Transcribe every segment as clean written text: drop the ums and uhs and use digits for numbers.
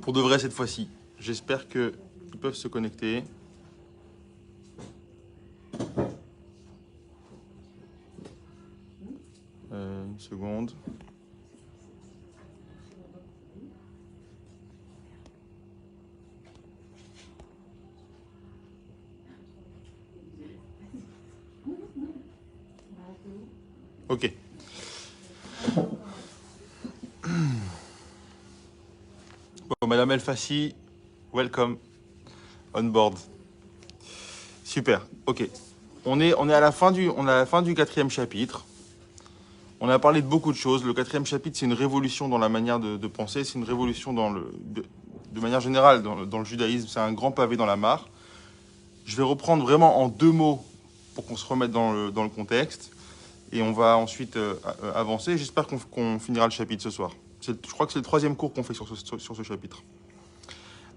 pour de vrai cette fois-ci. J'espère qu'ils peuvent se connecter. Une seconde. Ok. Bon, Madame El Fassi, welcome on board. Super. Ok. On est à la fin du 4e chapitre. On a parlé de beaucoup de choses. Le 4e chapitre, c'est une révolution dans la manière de penser. C'est une révolution de manière générale dans le judaïsme. C'est un grand pavé dans la mare. Je vais reprendre vraiment en 2 mots pour qu'on se remette dans le contexte. Et on va ensuite avancer. J'espère qu'on finira le chapitre ce soir. Je crois que c'est le 3e cours qu'on fait sur ce chapitre.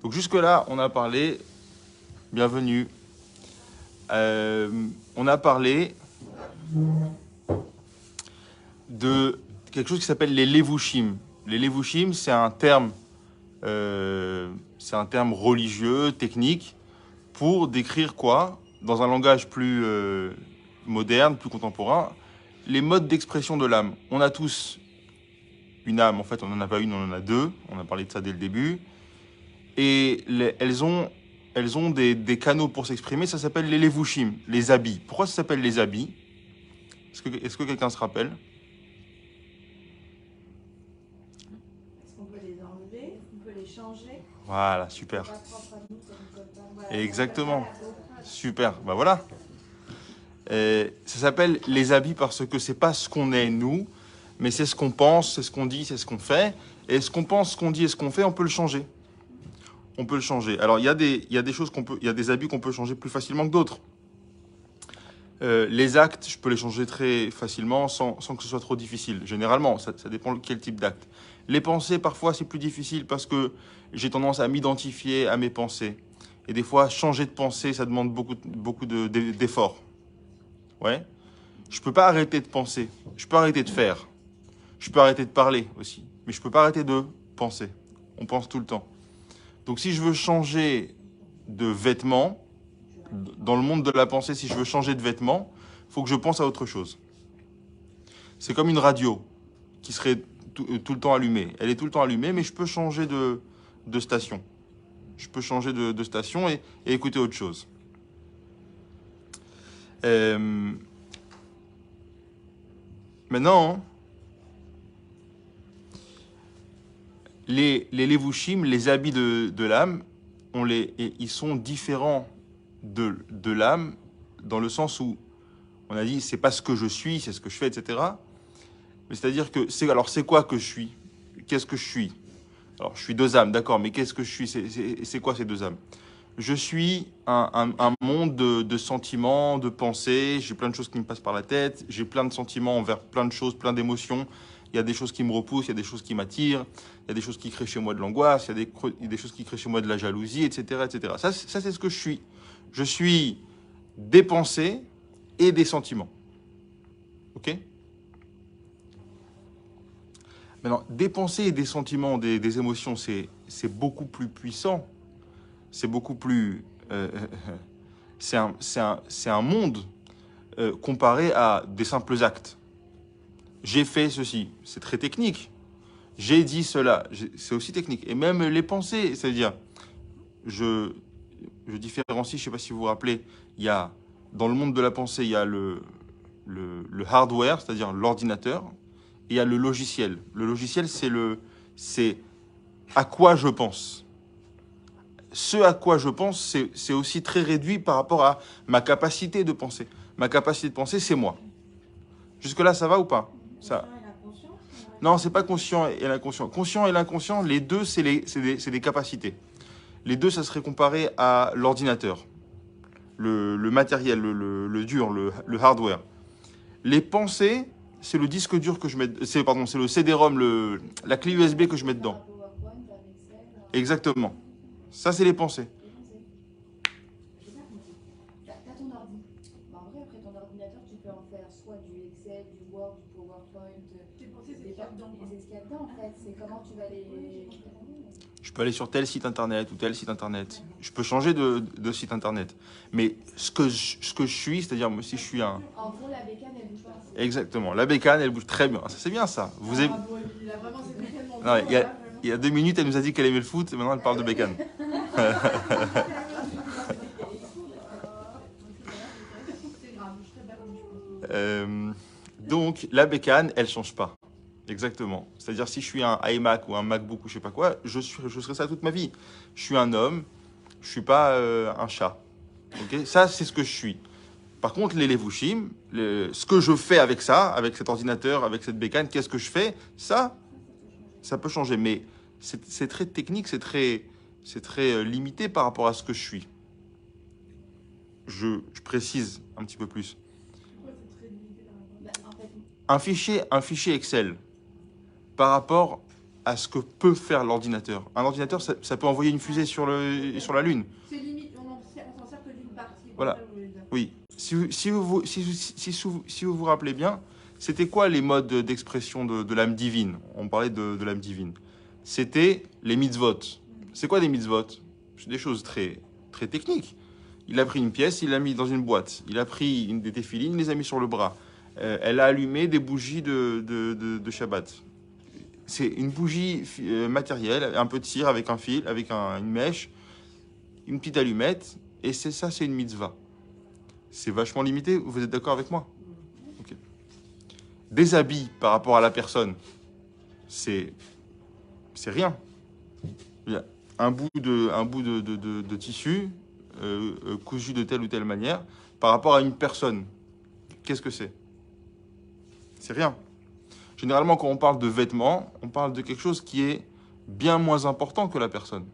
Donc jusque-là, on a parlé... Bienvenue. On a parlé de quelque chose qui s'appelle les levushim. Les levushim, c'est un terme religieux, technique, pour décrire quoi? Dans un langage plus moderne, plus contemporain, les modes d'expression de l'âme. On a tous une âme, en fait, on n'en a pas une, on en a 2. On a parlé de ça dès le début. Et elles ont des canaux pour s'exprimer, ça s'appelle les levushim, les habits. Pourquoi ça s'appelle les habits? Est-ce que quelqu'un se rappelle? Est-ce qu'on peut les enlever? On peut les changer? Voilà, super. C'est pas propre à nous, ça nous colle pas. Voilà, Exactement. Super, bah voilà. Ça s'appelle les habits parce que c'est pas ce qu'on est, nous, mais c'est ce qu'on pense, c'est ce qu'on dit, c'est ce qu'on fait. Et ce qu'on pense, ce qu'on dit et ce qu'on fait, on peut le changer. On peut le changer. Alors, il y a des choses il y a des habits qu'on peut changer plus facilement que d'autres. Les actes, je peux les changer très facilement sans que ce soit trop difficile. Généralement, ça dépend de quel type d'acte. Les pensées, parfois, c'est plus difficile parce que j'ai tendance à m'identifier à mes pensées. Et des fois, changer de pensée, ça demande beaucoup d'efforts. Ouais. Je peux pas arrêter de penser. Je peux arrêter de faire. Je peux arrêter de parler aussi. Mais je peux pas arrêter de penser. On pense tout le temps. Donc, si je veux changer de vêtements, dans le monde de la pensée, si je veux changer de vêtements, il faut que je pense à autre chose. C'est comme une radio qui serait tout le temps allumée. Elle est tout le temps allumée, mais je peux changer de station. Je peux changer de station et écouter autre chose. Maintenant, les levushim, les habits de l'âme, ils sont différents de l'âme dans le sens où on a dit c'est pas ce que je suis, c'est ce que je fais, etc. Mais c'est-à-dire que c'est quoi que je suis? Qu'est-ce que je suis? Alors je suis 2 âmes, d'accord, mais qu'est-ce que je suis? C'est quoi ces 2 âmes? Je suis un monde de sentiments, de pensées. J'ai plein de choses qui me passent par la tête. J'ai plein de sentiments envers plein de choses, plein d'émotions. Il y a des choses qui me repoussent, il y a des choses qui m'attirent, il y a des choses qui créent chez moi de l'angoisse, il y a des choses qui créent chez moi de la jalousie, etc., etc. Ça, c'est ce que je suis. Je suis des pensées et des sentiments. Ok? Maintenant, des pensées et des sentiments, des émotions, c'est beaucoup plus puissant. C'est beaucoup plus... c'est un monde comparé à des simples actes. J'ai fait ceci, c'est très technique. J'ai dit cela, c'est aussi technique. Et même les pensées, c'est-à-dire, je, je différencie, je ne sais pas si vous vous rappelez, il y a, dans le monde de la pensée, il y a le hardware, c'est-à-dire l'ordinateur, et il y a le logiciel. Le logiciel, c'est à quoi je pense. Ce à quoi je pense, c'est aussi très réduit par rapport à ma capacité de penser. Ma capacité de penser, c'est moi. Jusque-là, ça va ou pas? Ça. Non, c'est pas conscient et l'inconscient. Conscient et l'inconscient, les deux, c'est des capacités. Les deux, ça serait comparé à l'ordinateur, le matériel, le dur, le hardware. Les pensées, c'est le disque dur que je mets, c'est le CD-ROM, la clé USB que je mets dedans. Exactement. Ça, c'est les pensées. T'as ton ordi. Bah, en vrai, après ton ordinateur, tu peux en faire soit du Excel, du Word, du PowerPoint. Tes pensées, c'est ce qu'il y a dedans. C'est ce qu'il y a dedans, en fait. C'est comment tu vas les... Je peux aller sur tel site internet ou tel site internet. Je peux changer de site internet. Mais ce que je suis, c'est-à-dire si je suis un... En gros, la bécane, elle bouge pas. Exactement. La bécane, elle bouge très bien. Ça, c'est bien ça. Vous aimez... Bravo, il a vraiment ses bécanes dans le Non, dos, là, vraiment. il y a 2 minutes, elle nous a dit qu'elle aimait le foot et maintenant elle parle de bécane. C'est grave, je serais battue, je pense. Donc, la bécane, elle change pas. Exactement. C'est-à-dire, si je suis un iMac ou un MacBook ou je sais pas quoi, je serai ça toute ma vie. Je suis un homme, je suis pas un chat. Ok, ça, c'est ce que je suis. Par contre, les levushim, ce que je fais avec ça, avec cet ordinateur, avec cette bécane, qu'est-ce que je fais? Ça peut changer. Mais c'est très technique, c'est très limité par rapport à ce que je suis. Je précise un petit peu plus. Pourquoi c'est très limité par rapport Bah, en fait, Un fichier Excel par rapport à ce que peut faire l'ordinateur. Un ordinateur, ça peut envoyer une fusée sur la Lune. C'est limite, on s'en sert que d'une partie. Voilà. C'est ça que je voulais dire. Oui. Si vous vous rappelez bien, c'était quoi les modes d'expression de l'âme divine? On parlait de l'âme divine. C'était les mitzvot. C'est quoi des mitzvot? C'est des choses très, très techniques. Il a pris une pièce, il l'a mis dans une boîte. Il a pris des téphilines, il les a mis sur le bras. Elle a allumé des bougies de Shabbat. C'est une bougie matérielle, un peu de cire avec un fil, avec une mèche, une petite allumette, et c'est une mitzvah. C'est vachement limité, vous êtes d'accord avec moi? Ok. Des habits par rapport à la personne, c'est rien. Il y a un bout de tissu cousu de telle ou telle manière par rapport à une personne. Qu'est-ce que c'est? C'est rien. Généralement, quand on parle de vêtements, on parle de quelque chose qui est bien moins important que la personne.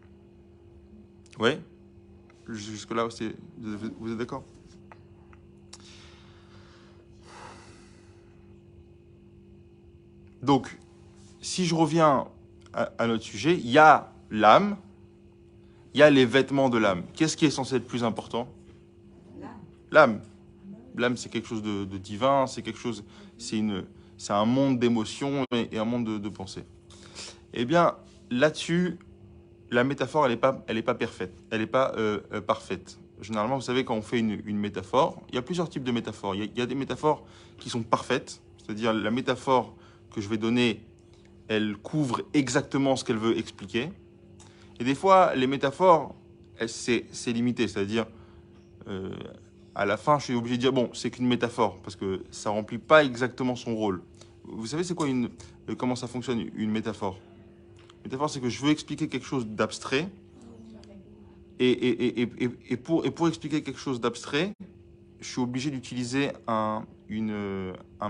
Oui? Jusque-là, vous êtes d'accord? Donc, si je reviens à notre sujet, il y a l'âme, il y a les vêtements de l'âme. Qu'est-ce qui est censé être plus important? L'âme. L'âme, c'est quelque chose de divin, c'est quelque chose, c'est un monde d'émotions et un monde de pensées. Eh bien, là-dessus, la métaphore, elle est pas parfaite. Elle n'est pas parfaite. Généralement, vous savez, quand on fait une métaphore, il y a plusieurs types de métaphores. Il y a des métaphores qui sont parfaites, c'est-à-dire la métaphore que je vais donner, elle couvre exactement ce qu'elle veut expliquer. Et des fois, les métaphores, c'est limité, c'est-à-dire, à la fin, je suis obligé de dire, bon, c'est qu'une métaphore, parce que ça ne remplit pas exactement son rôle. Vous savez, c'est quoi comment ça fonctionne, une métaphore? Une métaphore, c'est que je veux expliquer quelque chose d'abstrait, et pour expliquer quelque chose d'abstrait, je suis obligé d'utiliser un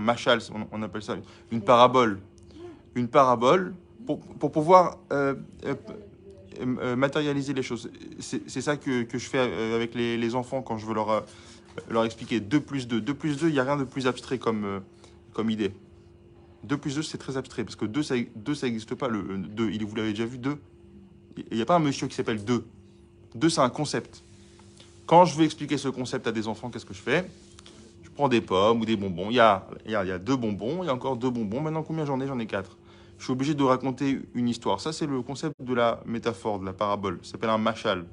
mashal, on appelle ça une parabole. Une parabole pour pouvoir matérialiser les choses. C'est ça que je fais avec les enfants quand je veux leur expliquer 2 plus 2. 2 plus 2, il n'y a rien de plus abstrait comme idée. 2 plus 2, c'est très abstrait, parce que 2, ça n'existe pas, le 2. Vous l'avez déjà vu, 2? Il n'y a pas un monsieur qui s'appelle 2. 2, c'est un concept. Quand je veux expliquer ce concept à des enfants, qu'est-ce que je fais? Je prends des pommes ou des bonbons. Il y a 2 bonbons, il y a encore 2 bonbons. Maintenant, combien j'en ai? J'en ai 4. Je suis obligé de raconter une histoire. Ça, c'est le concept de la métaphore, de la parabole. Ça s'appelle un mashal.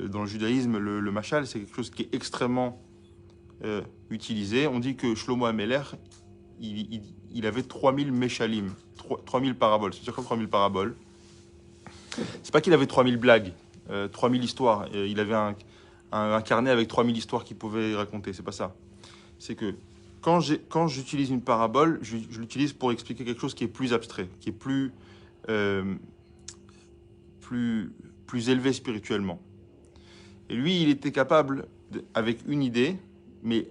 Dans le judaïsme, le mashal, c'est quelque chose qui est extrêmement utilisé. On dit que Shlomo Ameler, il avait 3000 meshalim, 3000 paraboles. C'est-à-dire quoi 3000 paraboles? C'est pas qu'il avait 3000 blagues, 3000 histoires. Il avait un carnet avec 3000 histoires qu'il pouvait raconter. C'est pas ça. C'est que quand j'utilise une parabole, je l'utilise pour expliquer quelque chose qui est plus abstrait, qui est plus élevé spirituellement. Et lui, il était capable, avec une idée, mais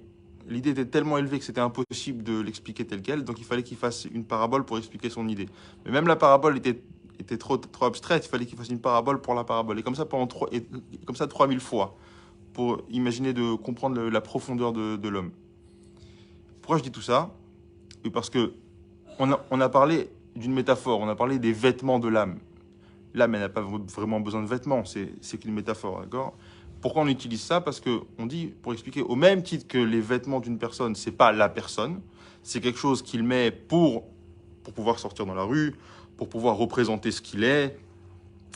l'idée était tellement élevée que c'était impossible de l'expliquer telle quelle, donc il fallait qu'il fasse une parabole pour expliquer son idée. Mais même la parabole était trop abstraite, il fallait qu'il fasse une parabole pour la parabole. Et comme ça, comme ça 3000 fois, pour imaginer de comprendre la profondeur de l'homme. Pourquoi je dis tout ça? Parce que on a parlé d'une métaphore, on a parlé des vêtements de l'âme. L'âme, elle n'a pas vraiment besoin de vêtements, c'est qu'une métaphore, d'accord? Pourquoi on utilise ça? Parce qu'on dit, pour expliquer, au même titre que les vêtements d'une personne, c'est pas la personne, c'est quelque chose qu'il met pour pouvoir sortir dans la rue, pour pouvoir représenter ce qu'il est,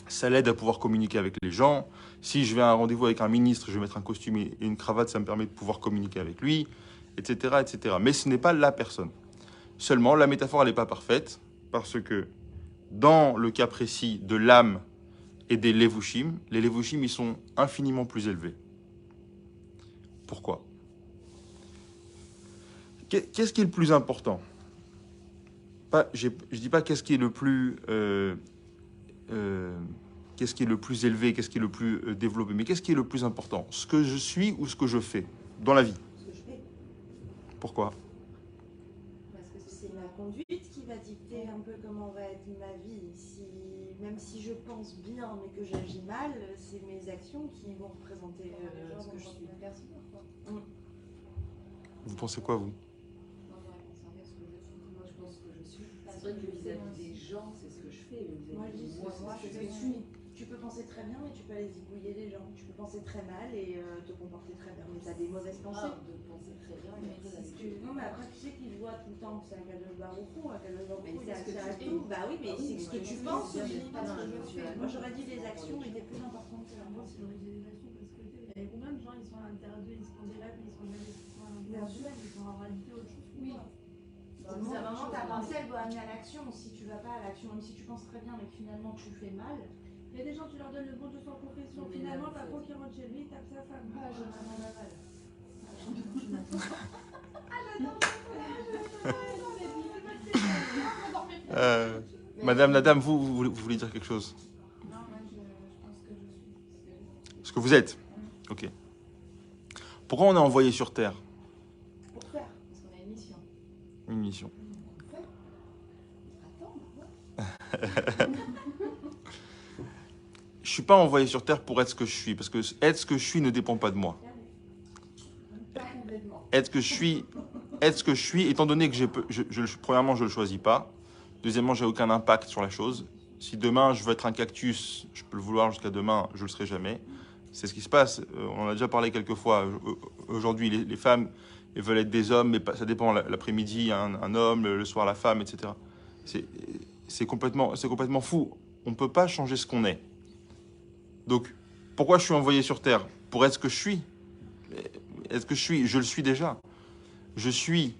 Ça l'aide à pouvoir communiquer avec les gens. Si je vais à un rendez-vous avec un ministre, je vais mettre un costume et une cravate, ça me permet de pouvoir communiquer avec lui, etc., etc. Mais ce n'est pas la personne. Seulement, la métaphore, elle n'est pas parfaite, parce que dans le cas précis de l'âme et des levushim, les levushim, ils sont infiniment plus élevés. Pourquoi? Qu'est-ce qui est le plus important? Je ne dis pas qu'est-ce qui est le plus... qu'est-ce qui est le plus élevé, qu'est-ce qui est le plus développé, mais qu'est-ce qui est le plus important? Ce que je suis ou ce que je fais dans la vie? Ce que je fais. Pourquoi? Parce que c'est ma conduite qui va dicter un peu comment va être ma vie. Même si je pense bien mais que j'agis mal, c'est mes actions qui vont représenter ce que je suis. Vous pensez quoi, vous? Moi, je pense que je suis. C'est vrai que vis-à-vis des gens, c'est ce que je fais. Moi, je dis, moi, c'est ce que je suis. Tu peux penser très bien, mais tu peux aller zigouiller les gens. Tu peux penser très mal et te comporter très bien. Mais tu as des mauvaises pensées. De penser très bien. Non, mais après, tu sais qu'ils voient tout le temps que c'est un Kadosh Baruch Hu, il a accès à tu tout. Bah oui, mais c'est ce que tu penses aussi. pas ce que je fais. Moi, j'aurais dit les actions étaient plus importantes que Moi, si j'aurais dit les actions, parce que il y a combien de gens, ils sont à l'intérieur d'eux, ils se font des rêves, ils se font des investissements à l'intérieur d'eux, ils sont en réalité autre chose. Oui. À un moment, ta pensée, elle doit amener à l'action. Si tu vas pas à l'action, même si tu penses très bien, mais que finalement tu fais mal. Il y a des gens, tu leur donnes le bon Dieu sans confession. Finalement, pas trop qui rentre chez lui, il tape sa femme. Ah, je m'attends à mal. Madame la dame, vous voulez dire quelque chose? Non, moi, je pense que je suis. Ce que vous êtes? Ok. Pourquoi on est envoyé sur Terre? Pour faire. Parce qu'on a une mission. Une mission. Je suis pas envoyé sur Terre pour être ce que je suis, parce que être ce que je suis ne dépend pas de moi. Pas complètement. Être ce que je suis, étant donné que premièrement, je le choisis pas. Deuxièmement, j'ai aucun impact sur la chose. Si demain, je veux être un cactus, je peux le vouloir jusqu'à demain, je le serai jamais. C'est ce qui se passe. On en a déjà parlé quelques fois. Aujourd'hui, les femmes, elles veulent être des hommes, mais ça dépend. L'après-midi, un homme, le soir, la femme, etc. C'est complètement fou. On ne peut pas changer ce qu'on est. Donc, pourquoi je suis envoyé sur Terre? Pour être ce que je suis. Est-ce que je suis? Je le suis déjà. Je suis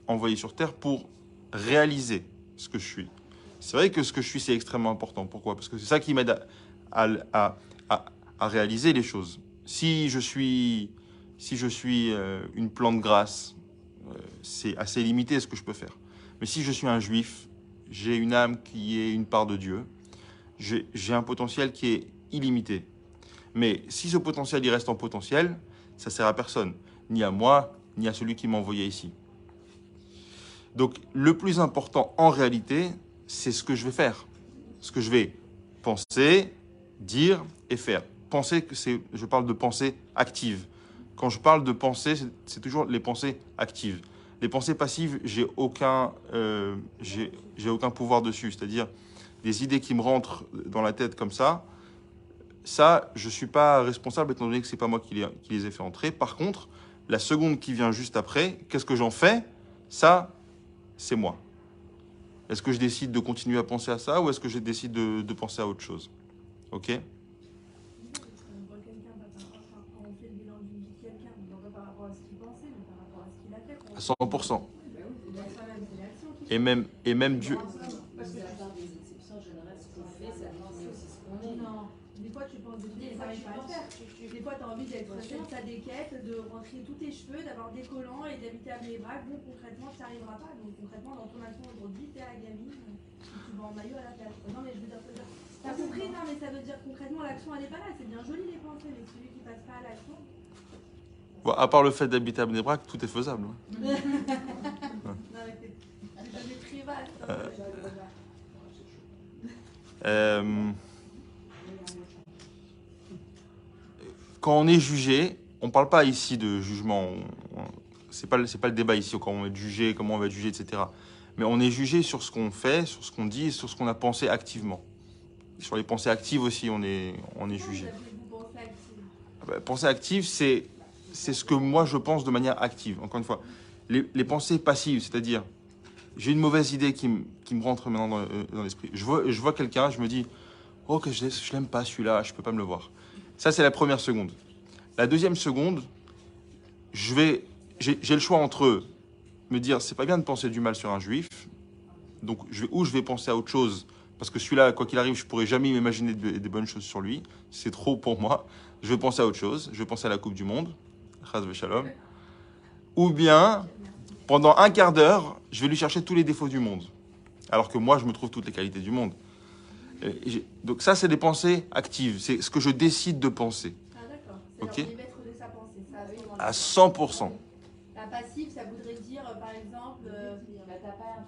envoyé sur Terre pour réaliser ce que je suis. C'est vrai que ce que je suis, c'est extrêmement important. Pourquoi? Parce que c'est ça qui m'aide à réaliser les choses. Si je suis une plante grasse, c'est assez limité ce que je peux faire. Mais si je suis un juif, j'ai une âme qui est une part de Dieu, j'ai un potentiel qui est illimité. Mais si ce potentiel il reste en potentiel, ça sert à personne, ni à moi, ni à celui qui m'a envoyé ici. Donc le plus important en réalité, c'est ce que je vais faire, ce que je vais penser, dire et faire. Penser, je parle de pensée active. Quand je parle de pensée, c'est toujours les pensées actives. Les pensées passives, j'ai aucun pouvoir dessus. C'est-à-dire des idées qui me rentrent dans la tête comme ça, je ne suis pas responsable étant donné que ce n'est pas moi qui les ai fait entrer. Par contre, la seconde qui vient juste après, qu'est-ce que j'en fais? Ça, c'est moi. Est-ce que je décide de continuer à penser à ça ou est-ce que je décide de penser à autre chose? Ok? On voit quelqu'un, on fait le bilan d'une vie de quelqu'un, non pas par rapport à ce qu'il pensait, mais par rapport à ce qu'il a fait. À 100%. Et même Dieu. Parce que la part des exceptions, en général, ce qu'on fait, ça définit aussi ce qu'on est. non, des fois tu penses de dire, ça n'arrive pas à le faire. Des fois tu as envie d'être ta déquête, de rentrer tous tes cheveux, d'avoir des collants et d'habiter à Blébrac. Bon, concrètement, ça n'arrivera pas. Donc concrètement, dans ton action aujourd'hui, tu es à la gamine, tu vas en maillot à la plage. Non, mais je veux dire, t'as compris? Non, mais ça veut dire concrètement, l'action elle n'est pas là. C'est bien joli les pensées, mais celui qui passe pas à l'action. Bon, à part le fait d'habiter à Bnei-Brak, tout est faisable. Non, mais c'est devenu très vaste. Quand on est jugé, on ne parle pas ici de jugement. C'est pas le débat ici, quand on va être jugé, comment on va être jugé, etc. Mais on est jugé sur ce qu'on fait, sur ce qu'on dit, sur ce qu'on a pensé activement. Sur les pensées actives aussi, on est jugé. Pensée active, c'est ce que moi je pense de manière active. Encore une fois, les pensées passives, c'est-à-dire j'ai une mauvaise idée qui me rentre maintenant dans l'esprit. Je vois quelqu'un, je me dis Oh, que je l'aime pas celui-là, je peux pas me le voir. Ça, c'est la première seconde. La deuxième seconde, j'ai le choix entre me dire, c'est pas bien de penser du mal sur un juif, donc je vais penser à autre chose, parce que celui-là, quoi qu'il arrive, je pourrais jamais m'imaginer des bonnes choses sur lui, c'est trop pour moi. Je vais penser à autre chose, je vais penser à la Coupe du Monde, Chas v'Shalom. Ou bien, pendant un quart d'heure, je vais lui chercher tous les défauts du monde, alors que moi, je me trouve toutes les qualités du monde. Donc ça, c'est des pensées actives, c'est ce que je décide de penser. Ah d'accord. Ok. C'est-à-dire on est maître de sa pensée. Ça, oui, on À le- 100%. La passive, ça voudrait dire, par exemple, Bah, t'as pas un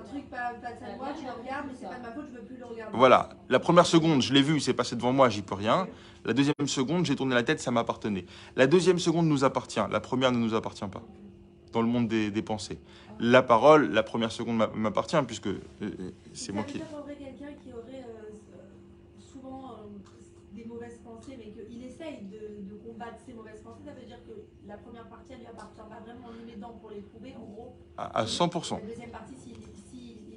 truc pas de sa loi, je le regarde, mais c'est pas de ma faute, je veux plus le regarder. Voilà, la première seconde, je l'ai vu, c'est passé devant moi, j'y peux rien. La deuxième seconde, j'ai tourné la tête, ça m'appartenait. La deuxième seconde nous appartient, la première ne nous appartient pas. Dans le monde des pensées. La parole, la première seconde m'appartient, puisque c'est moi qui... Ça veut dire en vrai quelqu'un qui aurait souvent des mauvaises pensées, mais qu'il essaye de combattre ces mauvaises pensées, ça veut dire que la première partie, elle lui appartient pas vraiment, on lui met dedans pour les prouver, en gros. À 100%. La deuxième partie, s'il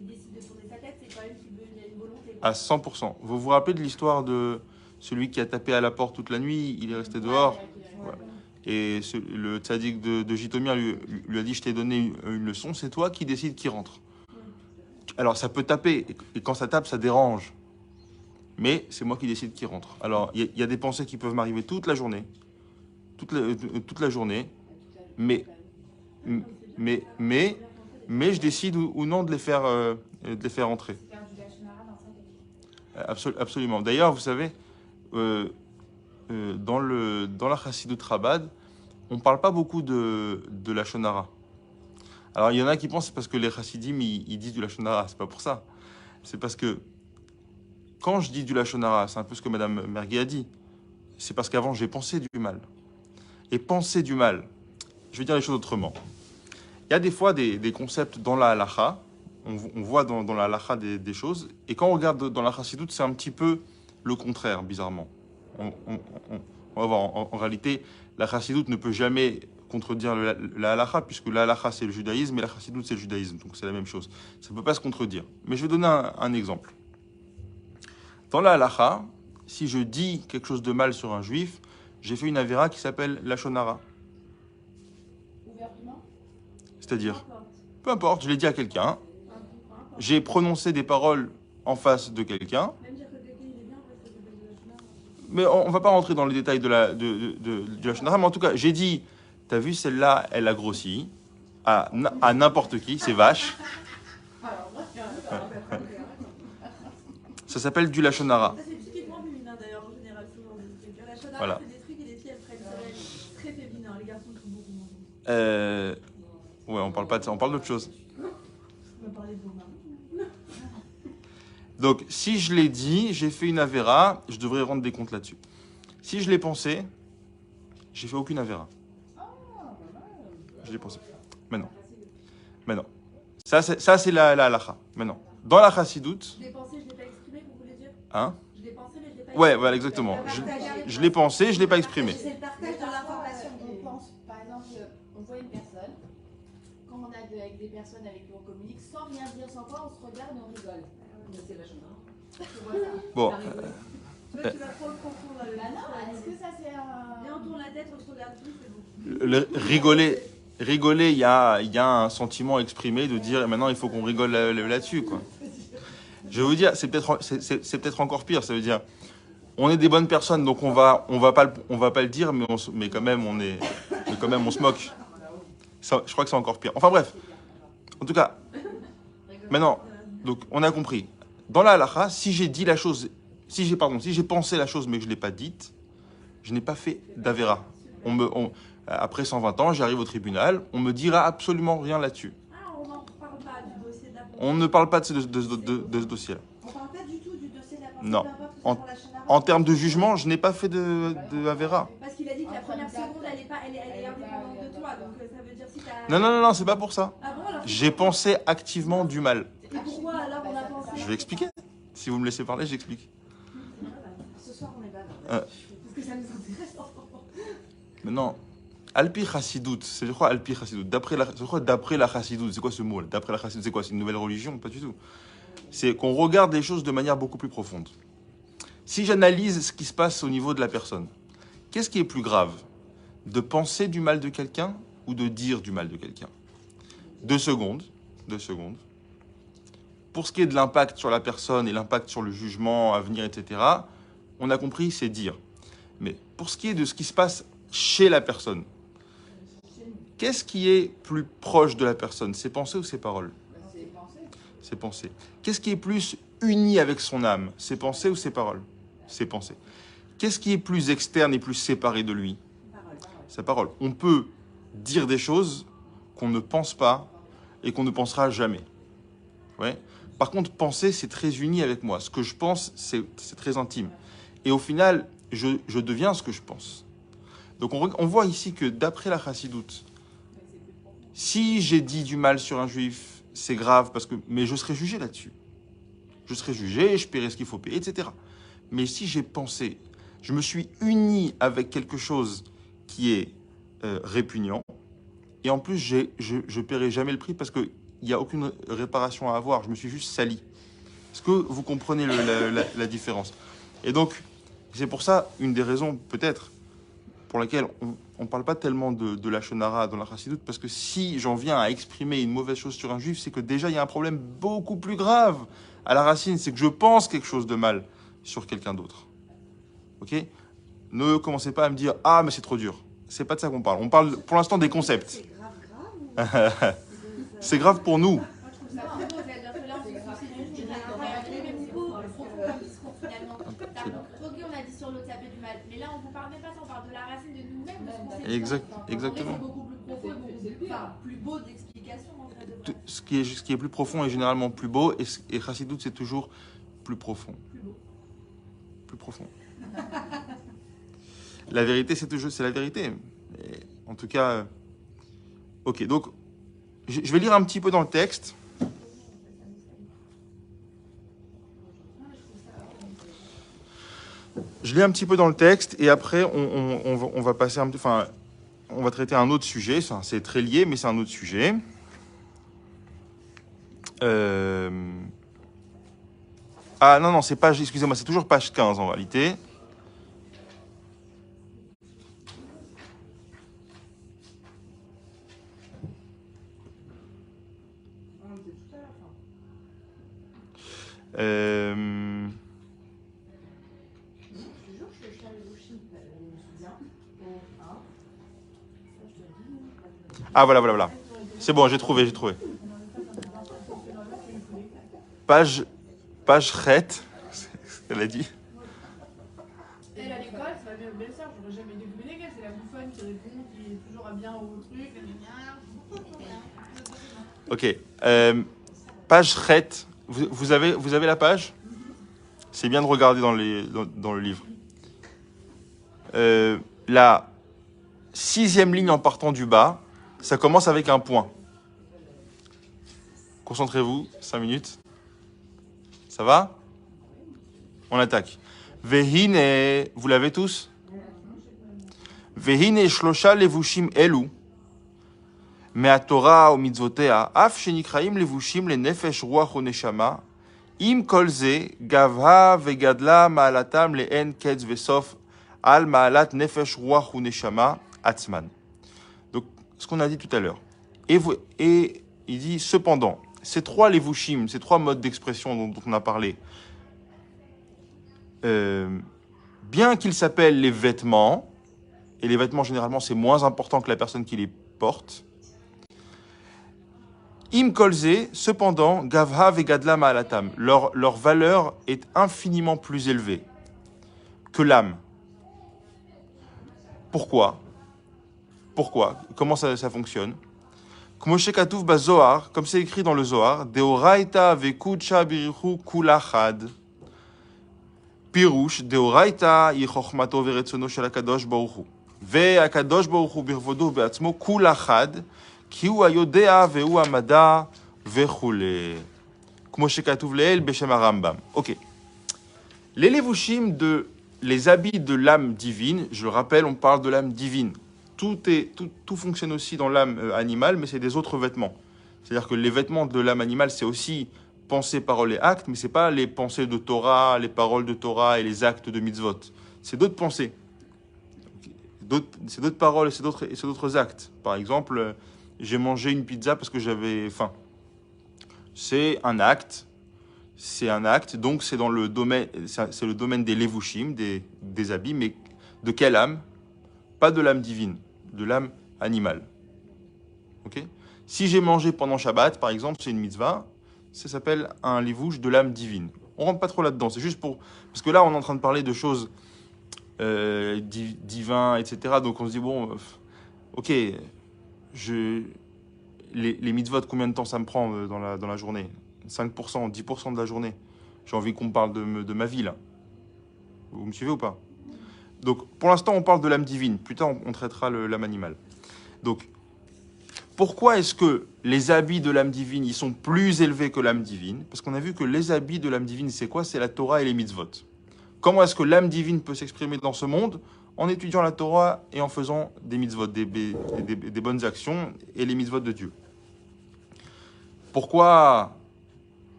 décide de tourner sa tête, c'est quand même qu'il veut, il y a une volonté. À 100%. Vous vous rappelez de l'histoire de celui qui a tapé à la porte toute la nuit, il est resté dehors, et le tzaddik de Jitomir lui a dit, je t'ai donné une leçon, c'est toi qui décides qui rentre. Alors ça peut taper, et quand ça tape, ça dérange. Mais c'est moi qui décide qui rentre. Alors il y a des pensées qui peuvent m'arriver toute la journée, toute la journée, mais je décide ou non de les faire entrer. faire du Lachonara dans sa tête. Absolument. D'ailleurs, vous savez, dans la Chassidut Chabad, on ne parle pas beaucoup de la Shonara. Alors, il y en a qui pensent que c'est parce que les Chassidim, ils disent du Lachonara. C'est pas pour ça. C'est parce que quand je dis du Lachonara, c'est un peu ce que Madame Merguet a dit, c'est parce qu'avant, j'ai pensé du mal. Et penser du mal, je vais dire les choses autrement. Il y a des fois des concepts dans la halacha, on voit dans la halacha des choses, et quand on regarde dans la chassidut, c'est un petit peu le contraire, bizarrement. On va voir, en réalité, la chassidut ne peut jamais contredire la halacha, puisque la halacha c'est le judaïsme, et la chassidut c'est le judaïsme, donc c'est la même chose. Ça ne peut pas se contredire. Mais je vais donner un exemple. Dans la halacha, si je dis quelque chose de mal sur un juif, j'ai fait une avéra qui s'appelle la shonara. Ouvertement. C'est-à-dire, peu importe, je l'ai dit à quelqu'un, j'ai prononcé des paroles en face de quelqu'un, Même dire que quelqu'un il est bien parce que c'est de la Shonara. mais on ne va pas rentrer dans les détails de la shonara, mais en tout cas, j'ai dit, t'as vu, celle-là, elle a grossi, à n'importe qui, c'est vache. Ça s'appelle du lachonara. Ça, c'est typiquement féminin d'ailleurs, en général, souvent. La Shonara, Voilà. c'est des trucs et les filles, elles prennent ça très féminin. Les garçons sont beaucoup moins. Ouais, on parle pas de ça, on parle d'autre chose. On va parler de vos maris. Donc, si je l'ai dit, j'ai fait une avéra, je devrais rendre des comptes là-dessus. Si je l'ai pensé, j'ai fait aucune avéra. Je l'ai pensé. Mais non. Mais non. Ça, c'est la halacha. Mais non. Dans la chassidoute, Je l'ai pensé, je l'ai pas exprimé, vous voulez dire? hein? Je l'ai pensé, mais je l'ai pas Ouais, exprimé. voilà, exactement. Je l'ai pensé, je l'ai pas exprimé. C'est le partage de l'information. On pense, par exemple, on voit une personne, quand on est avec des personnes avec qui on communique, sans rien dire, sans quoi, on se regarde et on rigole. C'est la Shonara. Bon, Tu vois, tu vas trop le confondre avec Bah non, est-ce que ça c'est un... Viens, on tourne la tête, on se regarde plus, c'est bon. rigoler, il y a un sentiment exprimé de dire maintenant il faut qu'on rigole là-dessus, quoi. Je vais vous dire, c'est peut-être encore pire. Ça veut dire, on est des bonnes personnes, donc on va pas le dire, mais quand même on se moque. Ça, je crois que c'est encore pire. Enfin bref, en tout cas, maintenant, donc on a compris. Dans la halakha, si j'ai dit la chose, si j'ai pensé la chose mais que je l'ai pas dite, je n'ai pas fait d'avéra. Après 120 ans, j'arrive au tribunal, on me dira absolument rien là-dessus. Ah, on n'en parle pas du dossier de la pensée. On ne parle pas de ce dossier-là. On parle pas du tout du dossier de la pensée. Non. peu importe que ce soit pour la Shonara. En termes de jugement, je n'ai pas fait de avéra. Parce qu'il a dit que la première seconde, elle est indépendante de toi, donc ça veut dire si t'as... Non, c'est pas pour ça. Ah bon, alors J'ai pensé activement du mal. Et pourquoi alors on a pensé... Je vais expliquer. Si vous me laissez parler, j'explique. Ce soir, on est bavard. Euh, Parce que ça nous intéresse. Maintenant, Alpi Chassidout, c'est quoi Alpi Chassidout? D'après la Chassidout, c'est quoi ce mot là? D'après la Chassidout, c'est quoi? C'est une nouvelle religion? Pas du tout. C'est qu'on regarde les choses de manière beaucoup plus profonde. Si j'analyse ce qui se passe au niveau de la personne, qu'est-ce qui est plus grave? De penser du mal de quelqu'un ou de dire du mal de quelqu'un? 2 secondes. 2 secondes. Pour ce qui est de l'impact sur la personne et l'impact sur le jugement à venir, etc., on a compris, c'est dire. Mais pour ce qui est de ce qui se passe chez la personne, qu'est-ce qui est plus proche de la personne? Ses pensées ou ses paroles? Ses pensées. Qu'est-ce qui est plus uni avec son âme? Ses pensées ou ses paroles? Ses pensées. Qu'est-ce qui est plus externe et plus séparé de lui? Sa parole. On peut dire des choses qu'on ne pense pas et qu'on ne pensera jamais. Ouais. Par contre, penser, c'est très uni avec moi. Ce que je pense, c'est très intime. Et au final, je deviens ce que je pense. Donc on voit ici que d'après la chassidoute, si j'ai dit du mal sur un juif, c'est grave, mais je serai jugé là-dessus. Je serai jugé, je paierai ce qu'il faut payer, etc. Mais si j'ai pensé, je me suis uni avec quelque chose qui est répugnant, et en plus, je ne paierai jamais le prix parce qu'il n'y a aucune réparation à avoir. Je me suis juste sali. Est-ce que vous comprenez la différence? Et donc, c'est pour ça, une des raisons peut-être pour laquelle on ne parle pas tellement de la shonara dans la chassidoute, parce que si j'en viens à exprimer une mauvaise chose sur un juif, c'est que déjà il y a un problème beaucoup plus grave à la racine, c'est que je pense quelque chose de mal sur quelqu'un d'autre. Ok? Ne commencez pas à me dire « Ah, mais c'est trop dur ». C'est pas de ça qu'on parle. On parle pour l'instant des concepts. C'est grave ou... C'est grave pour nous. Moi, je trouve ça très beau, c'est-à-dire que là, on se considère que les mêmes discours, profond comme discours finalement. Ok, on a dit sur l'autre, ça fait du mal. Mais là, on ne vous parle même pas ça, on parle de la racine de nous-mêmes. De ce qu'on sait. Exactement. C'est beaucoup plus profond et beaucoup plus beau d'explication en fait. Ce qui est plus profond est généralement plus beau, et chassidoute, c'est toujours plus profond. Plus beau. Plus profond. La vérité, c'est la vérité. Et en tout cas, ok, donc, je vais lire un petit peu dans le texte. Je lis un petit peu dans le texte et après, on va passer on va traiter un autre sujet. Enfin, c'est très lié, mais c'est un autre sujet. Ah non, excusez-moi, c'est toujours page 15 en réalité. Ah voilà. C'est bon, j'ai trouvé. Page rette, elle a dit. Elle à l'école, c'est ma belle-sœur, j'aurais jamais deviné qu'elle, c'est la bouffonne qui répond, qui est toujours à bien au truc. Ok. Page rette. Vous avez la page? C'est bien de regarder dans le livre. La 6e ligne en partant du bas, ça commence avec un point. Concentrez-vous, 5 minutes. Ça va? On attaque. Vehine, vous l'avez tous? Vehine shlosha levushim elu. מהתורה ומצוותיה, אף שנקראים לבושים לנפש רוח ונשמה, עם כל זה גבהה וגדלה מעלתם לאין קץ וסוף על מעלת נפש רוח ונשמה עצמן. Donc, ce qu'on a dit tout à l'heure. Et il dit, cependant, ces 3 levushim, ces 3 modes d'expression dont on a parlé, bien qu'ils s'appellent les vêtements, et les vêtements généralement c'est moins important que la personne qui les porte, Im kolze, cependant, gavha vegadla ma'alatam, leur valeur est infiniment plus élevée que l'âme. Pourquoi? Comment ça fonctionne? Comme c'est écrit dans le Zohar, Deoraita vekudsha birichu kulachad. Pirush, Deoraita yichochmato veretzono shel HaKadosh Baruch Hu. Ve-HaKadosh Baruch Hu birvodo be'atzmo kulachad. כי הוא היודע והוא המדע וכולי. כמו שכתוב לעיל בשם הרמב"ם. Ok. Les levushim, les habits de l'âme divine, je le rappelle, on parle de l'âme divine. Tout fonctionne aussi dans l'âme animale, mais c'est des autres vêtements. C'est-à-dire que les vêtements de l'âme animale, c'est aussi pensées, paroles et actes, mais ce n'est pas les pensées de Torah, les paroles de Torah et les actes de mitzvot. C'est d'autres pensées. C'est d'autres paroles et c'est d'autres actes. Par exemple, j'ai mangé une pizza parce que j'avais faim. C'est un acte, donc c'est dans le domaine, c'est le domaine des levushim, des habits, mais de quelle âme? Pas de l'âme divine, de l'âme animale. Ok? Si j'ai mangé pendant Shabbat, par exemple, c'est une mitzvah, ça s'appelle un levush de l'âme divine. On rentre pas trop là-dedans, c'est juste pour... Parce que là, on est en train de parler de choses divins, etc. Donc on se dit, bon, ok, les mitzvot, combien de temps ça me prend dans la journée? 5%, 10% de la journée. J'ai envie qu'on me parle de ma vie, là. Vous me suivez ou pas? Donc, pour l'instant, on parle de l'âme divine. Plus tard, on traitera l'âme animale. Donc, pourquoi est-ce que les habits de l'âme divine, ils sont plus élevés que l'âme divine? Parce qu'on a vu que les habits de l'âme divine, c'est quoi? C'est la Torah et les mitzvot. Comment est-ce que l'âme divine peut s'exprimer dans ce monde? En étudiant la Torah et en faisant des mitzvot, des bonnes actions et les mitzvot de Dieu. Pourquoi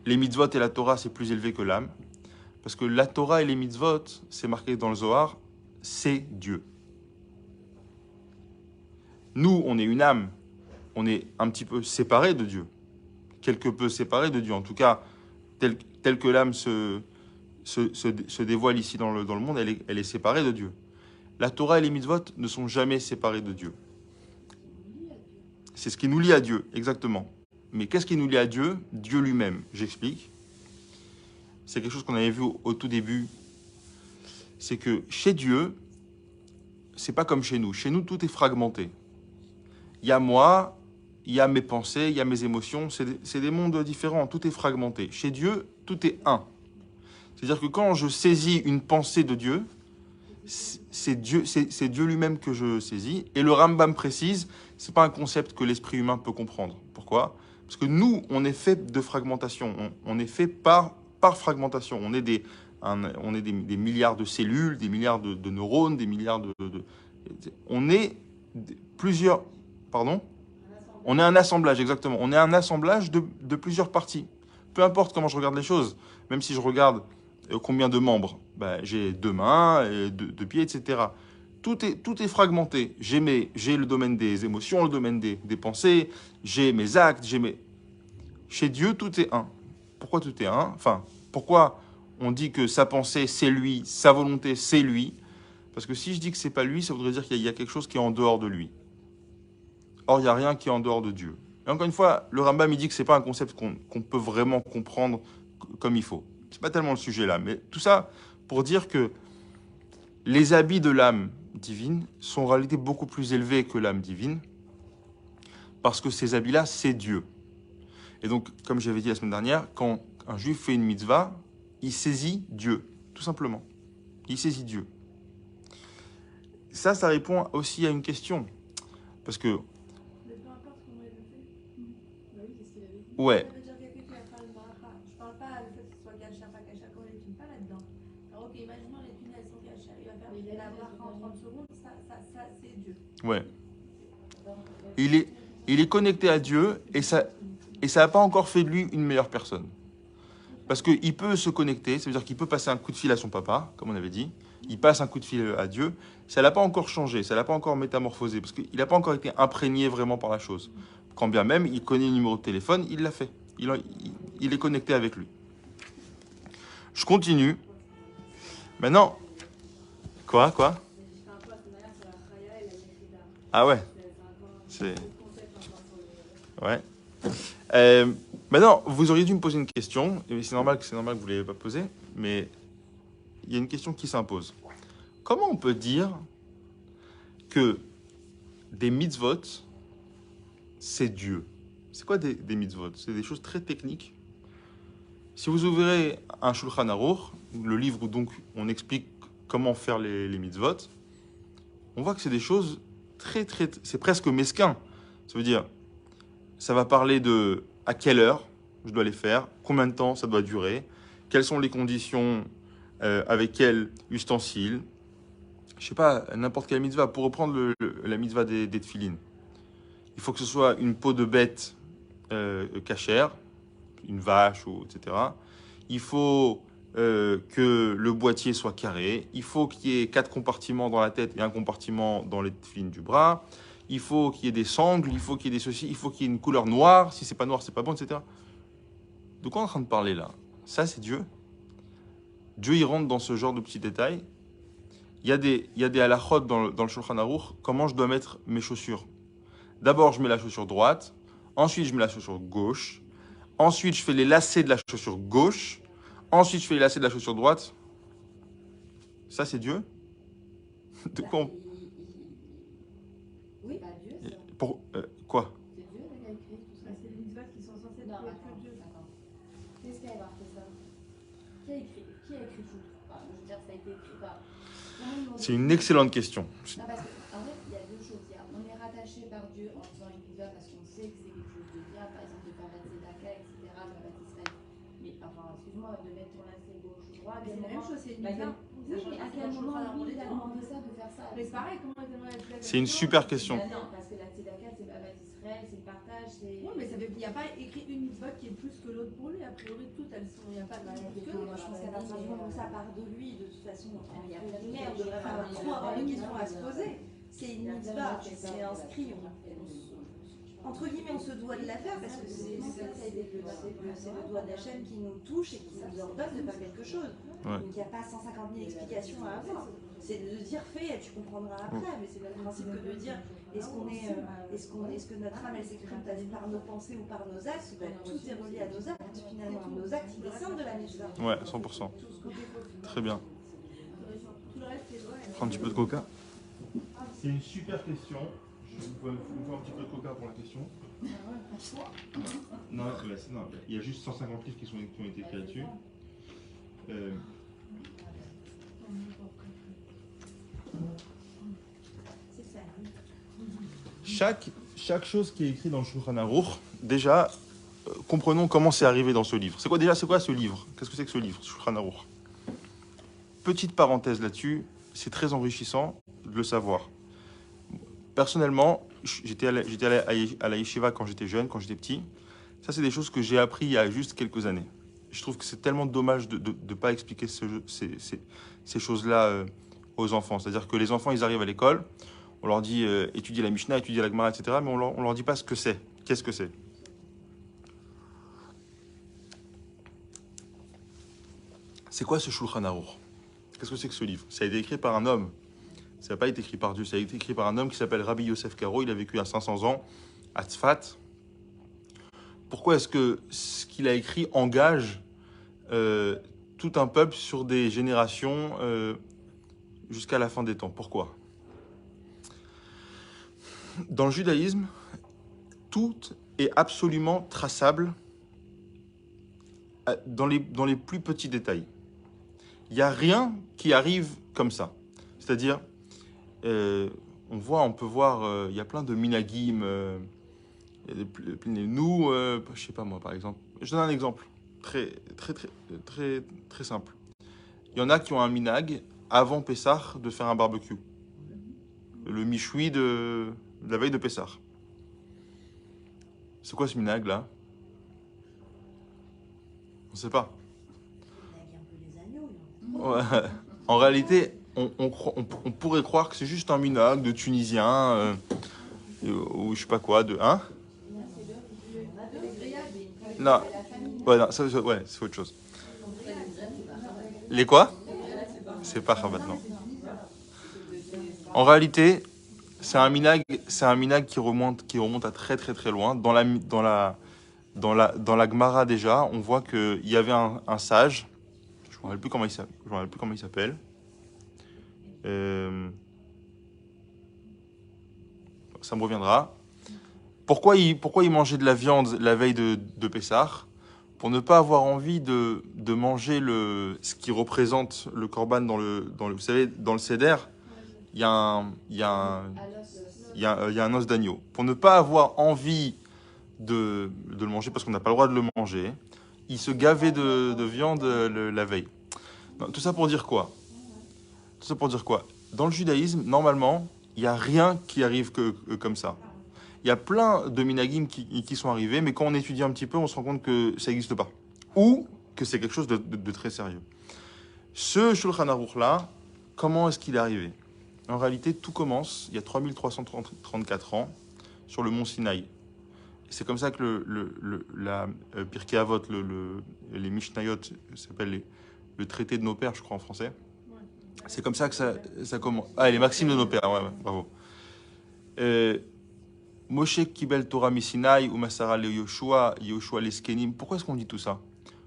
les mitzvot et la Torah, c'est plus élevé que l'âme? Parce que la Torah et les mitzvot, c'est marqué dans le Zohar, c'est Dieu. Nous, on est une âme, on est un petit peu séparés de Dieu, quelque peu séparés de Dieu. En tout cas, tel que l'âme se dévoile ici dans le monde, elle est séparée de Dieu. La Torah et les mitzvot ne sont jamais séparés de Dieu. C'est ce qui nous lie à Dieu, exactement. Mais qu'est-ce qui nous lie à Dieu? Dieu lui-même. J'explique. C'est quelque chose qu'on avait vu au tout début. C'est que chez Dieu, c'est pas comme chez nous. Chez nous, tout est fragmenté. Il y a moi, il y a mes pensées, il y a mes émotions. C'est des mondes différents. Tout est fragmenté. Chez Dieu, tout est un. C'est-à-dire que quand je saisis une pensée de Dieu, c'est Dieu lui-même que je saisis. Et le Rambam précise, c'est pas un concept que l'esprit humain peut comprendre. Pourquoi? Parce que nous, on est fait de fragmentation. On est fait par fragmentation. On est des milliards de cellules, des milliards de neurones, des milliards on est plusieurs... Pardon? On est un assemblage, exactement. On est un assemblage de plusieurs parties. Peu importe comment je regarde les choses, même si je regarde combien de membres, j'ai 2 mains, 2 pieds, etc. Tout est fragmenté. J'ai le domaine des émotions, le domaine des pensées, j'ai mes actes, Chez Dieu, tout est un. Pourquoi tout est un? Enfin, pourquoi on dit que sa pensée, c'est lui, sa volonté, c'est lui? Parce que si je dis que c'est pas lui, ça voudrait dire qu'il y a quelque chose qui est en dehors de lui. Or, il n'y a rien qui est en dehors de Dieu. Et encore une fois, le Rambam, il dit que ce n'est pas un concept qu'on peut vraiment comprendre comme il faut. Ce n'est pas tellement le sujet là, mais tout ça pour dire que les habits de l'âme divine sont en réalité beaucoup plus élevés que l'âme divine, parce que ces habits-là, c'est Dieu. Et donc, comme j'avais dit la semaine dernière, quand un juif fait une mitzvah, il saisit Dieu, tout simplement. Il saisit Dieu. Ça répond aussi à une question. Parce que... Mais peu importe comment il le fait. Bah oui, c'est ce qu'il avait dit. Ouais. Ça veut dire quelqu'un qui va faire une bracha. Je parle pas du fait que ce soit cacha, pas cacha, qu'on les thunes pas là-dedans. Alors ok, imaginons les thunes, elles sont cachées. Il va faire la bracha en 30 secondes, ça c'est Dieu. Ouais. Il est connecté à Dieu et ça n'a pas encore fait de lui une meilleure personne. Parce qu'il peut se connecter, ça veut dire qu'il peut passer un coup de fil à son papa, comme on avait dit. Il passe un coup de fil à Dieu. Ça ne l'a pas encore changé, ça ne l'a pas encore métamorphosé, parce qu'il n'a pas encore été imprégné vraiment par la chose. Quand bien même, il connaît le numéro de téléphone, il l'a fait. Il est connecté avec lui. Je continue. Maintenant, quoi? Ah ouais. C'est... Ouais. Maintenant, vous auriez dû me poser une question, et c'est normal que vous ne l'ayez pas posée, mais il y a une question qui s'impose. Comment on peut dire que des mitzvot, c'est Dieu? C'est quoi des mitzvot? C'est des choses très techniques. Si vous ouvrez un Shulchan Aruch, le livre où donc on explique comment faire les mitzvot, on voit que c'est des choses c'est presque mesquin. Ça veut dire, ça va parler de à quelle heure je dois les faire, combien de temps ça doit durer, quelles sont les conditions, avec quels ustensiles. Je sais pas, n'importe quelle mitzvah. Pour reprendre la mitzvah des tefilines, il faut que ce soit une peau de bête cachère, une vache, ou, etc. Il faut que le boîtier soit carré. Il faut qu'il y ait 4 compartiments dans la tête et un compartiment dans les tefilines du bras. Il faut qu'il y ait des sangles, il faut qu'il y ait des ceci, il faut qu'il y ait une couleur noire. Si c'est pas noir, c'est pas bon, etc. De quoi on est en train de parler là? Ça, c'est Dieu. Dieu, il rentre dans ce genre de petits détails. Il y a des halakhot dans le Shulchan Aruch, comment je dois mettre mes chaussures. D'abord, je mets la chaussure droite. Ensuite, je mets la chaussure gauche. Ensuite, je fais les lacets de la chaussure gauche. Ensuite, je fais les lacets de la chaussure droite. Ça, c'est Dieu? De quoi Oui, pas Dieu, ça. Pour, quoi? C'est Dieu qui a écrit tout ça. C'est les mitzvot qui sont censés Non, être attends, que Dieu. attends. Qu'est-ce qui a marqué ça? Qui a écrit tout? Enfin, je veux dire, ça a été écrit par. C'est une excellente question. Non, parce qu'en fait, il y a deux choses. On est rattaché par Dieu en faisant une mitzvah parce qu'on sait que c'est quelque chose de bien, par exemple de faire la tzedaka, etc., de la Israël. Mais enfin, excuse-moi, de mettre ton lacet gauche ou droit, C'est la même chose, c'est une Bah, mitzvah. oui, mais à quel moment lui il a demandé ça, de faire ça? Mais c'est pareil, comment ils aimeraient être là? C'est une super question. Bah non, parce que la tzedaka, c'est pas Israël, c'est le partage, c'est. Oui, mais il n'y a pas écrit une mitzvah qui est plus que l'autre pour lui. A priori, toutes elles sont. Il n'y a pas de plus que Moi, je pense qu'à partir du moment où ça part de lui, de toute façon, Il y a entre plein de guillemets, on choses. devrait pas trop avoir de questions à se poser. C'est une mitzvah, c'est inscrit. Entre guillemets, on se doit de la faire parce que c'est le doigt d'Hachem qui nous touche et qui nous ordonne de faire quelque chose. Ouais. Donc il n'y a pas 150 000 explications à avoir. C'est de dire fais et tu comprendras après. Mais c'est le même principe que de dire est-ce que notre âme elle s'exprime par nos pensées ou par nos actes? Ben, tout est relié à nos actes finalement. Nos actes ils descendent de la mitzvah. Ouais, 100%. Très bien. Tout le reste, c'est vrai. Prends un petit peu de coca. C'est une super question. Je vous faire un petit peu de coca pour la question. Non, non, il y a juste 150 livres qui ont été écrits là-dessus. C'est ça. Chaque chose qui est écrite dans le Shulchan Aruch, déjà, comprenons comment c'est arrivé dans ce livre. C'est quoi ce livre? Qu'est-ce que c'est que ce livre, Shulchan Aruch? Petite parenthèse là-dessus, c'est très enrichissant de le savoir. Personnellement, j'étais allé à la yeshiva quand j'étais jeune, quand j'étais petit. Ça, c'est des choses que j'ai appris il y a juste quelques années. Je trouve que c'est tellement dommage de ne pas expliquer ces choses-là aux enfants. C'est-à-dire que les enfants, ils arrivent à l'école, on leur dit étudier la Mishnah, étudier la Gemara, etc. Mais on leur dit pas ce que c'est. Qu'est-ce que c'est? C'est quoi ce Shulchan Aruch? Qu'est-ce que c'est que ce livre? Ça a été écrit par un homme. Ça n'a pas été écrit par Dieu. Ça a été écrit par un homme qui s'appelle Rabbi Yosef Karo. Il a vécu à 500 ans à Tzfat. Pourquoi est-ce que ce qu'il a écrit engage tout un peuple sur des générations jusqu'à la fin des temps? Pourquoi? Dans le judaïsme, tout est absolument traçable dans les plus petits détails. Il n'y a rien qui arrive comme ça. C'est-à-dire, on peut voir, il y a plein de minagim. Nous, je sais pas moi, par exemple. Je donne un exemple très simple. Il y en a qui ont un minag avant Pessah de faire un barbecue. Le michoui de la veille de Pessah. C'est quoi ce minag là? On ne sait pas. Ouais. En réalité, on pourrait croire que c'est juste un minag de Tunisien ou je sais pas quoi, de hein? Non, ouais, non, ouais, c'est autre chose. Les quoi? C'est pas Chabad, non. En réalité, c'est un minag qui remonte à très très très loin. Dans la Gemara déjà, on voit qu'il y avait un sage. Je ne me rappelle plus comment il s'appelle. Ça me reviendra. Pourquoi il mangeait de la viande la veille de Pessah? Pour ne pas avoir envie de manger ce qui représente le korban vous savez, dans le seder, il y a un os d'agneau. Pour ne pas avoir envie de le manger, parce qu'on n'a pas le droit de le manger, il se gavait de viande la veille. Non, tout ça pour dire quoi? Dans le judaïsme, normalement, il n'y a rien qui arrive comme ça. Il y a plein de minagim qui sont arrivés, mais quand on étudie un petit peu, on se rend compte que ça n'existe pas. Ou que c'est quelque chose de très sérieux. Ce Shulchan Aruch-là, comment est-ce qu'il est arrivé? En réalité, tout commence il y a 3334 ans sur le mont Sinaï. C'est comme ça que la Pirkei Avot, les Mishnayot, s'appelle le traité de nos pères, je crois en français. C'est comme ça que ça commence. Ah, les maximes de nos pères, ouais, bravo. Moshe Kibel Torah Misinaï ou Masara le Yoshua, Yoshua les Skenim. Pourquoi est-ce qu'on dit tout ça?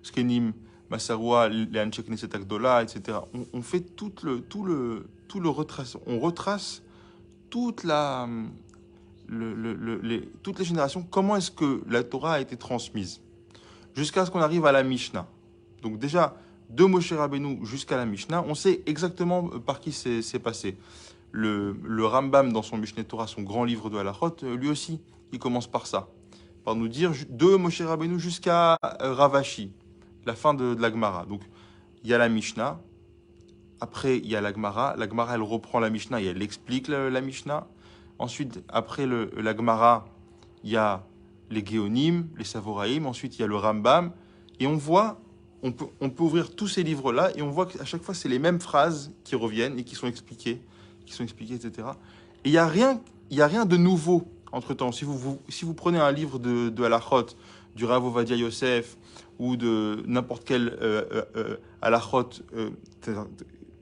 Skenim, Masarua, les Anchek Neset Agdola, etc. On fait tout le retrace. On retrace toute toutes les générations. Comment est-ce que la Torah a été transmise jusqu'à ce qu'on arrive à la Mishnah. Donc déjà, de Moshe Rabbeinu jusqu'à la Mishnah, on sait exactement par qui c'est passé. Le Rambam, dans son Mishneh Torah, son grand livre de Halachot, lui aussi, il commence par ça. Par nous dire de Moshe Rabbeinu jusqu'à Ravashi, la fin de la Gemara. Donc, il y a la Mishnah. Après, il y a la Gemara. La Gemara, elle reprend la Mishnah et elle explique la Mishnah. Ensuite, après la Gemara, il y a les Géonim, les Savoraïm. Ensuite, il y a le Rambam. Et on voit, on peut ouvrir tous ces livres-là et on voit qu'à chaque fois, c'est les mêmes phrases qui reviennent et qui sont expliquées, etc. Et il n'y a rien de nouveau entre-temps. Si vous prenez un livre de Halachot, du Rav Ovadia Yosef, ou de n'importe quel Halachot,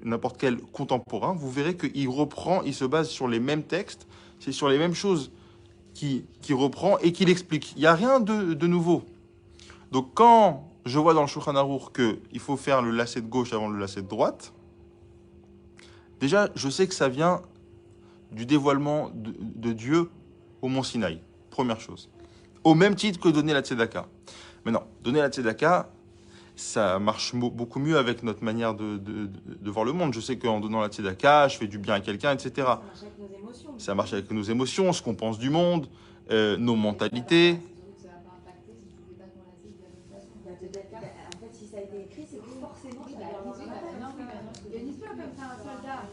n'importe quel contemporain, vous verrez qu'il reprend, il se base sur les mêmes textes, c'est sur les mêmes choses qu'il reprend et qu'il explique. Il n'y a rien de nouveau. Donc quand je vois dans le Shulchan Aruch qu'il faut faire le lacet de gauche avant le lacet de droite, déjà, je sais que ça vient du dévoilement de Dieu au mont Sinaï. Première chose. Au même titre que donner la tzedaka. Maintenant, donner la tzedaka, ça marche beaucoup mieux avec notre manière de voir le monde. Je sais qu'en donnant la tzedaka, je fais du bien à quelqu'un, etc. Ça marche avec nos émotions. Ça marche avec nos émotions, ce qu'on pense du monde, nos mentalités. Ça va pas impacter si tu fais pas ton lacet de la même façon. En fait, si ça a été écrit, c'est que forcément ça va Oui, avoir un impact. Il y a une histoire comme ça, un soldat,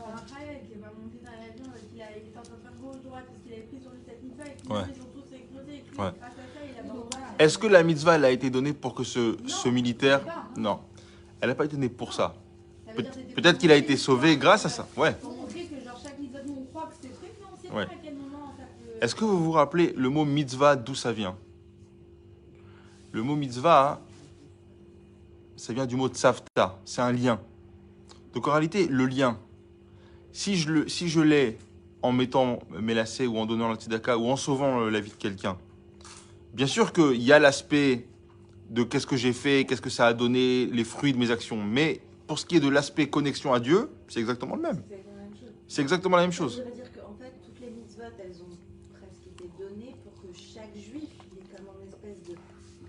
un Khaïl qui va monter dans l'avion et il était en train de faire gauche-droite parce qu'il avait pris sur lui cette mitzvah et puis ils ont tous explosé. Et puis grâce à ça, il a pas. Est-ce que la mitzvah elle a été donnée pour que ce militaire... Non, elle n'a pas été donnée pour ça. Peut-être qu'il a été sauvé grâce à ça. Ouais. Pour montrer que genre chaque mitzvah, nous on croit que c'est truc, mais on sait Ouais. pas à quel moment ça peut. Est-ce que vous vous rappelez le mot mitzvah, d'où ça vient? Le mot mitzvah, ça vient du mot tzavta, c'est un lien. Donc en réalité, le lien, si je l'ai en mettant mes lacets ou en donnant la tzedaka ou en sauvant la vie de quelqu'un, bien sûr qu'il y a l'aspect de qu'est-ce que j'ai fait, qu'est-ce que ça a donné, les fruits de mes actions. Mais pour ce qui est de l'aspect connexion à Dieu, c'est exactement le même. C'est la même chose. C'est exactement la même chose. Ça veut dire qu'en fait, toutes les mitzvot, elles ont presque été données pour que chaque juif, il est comme une espèce de...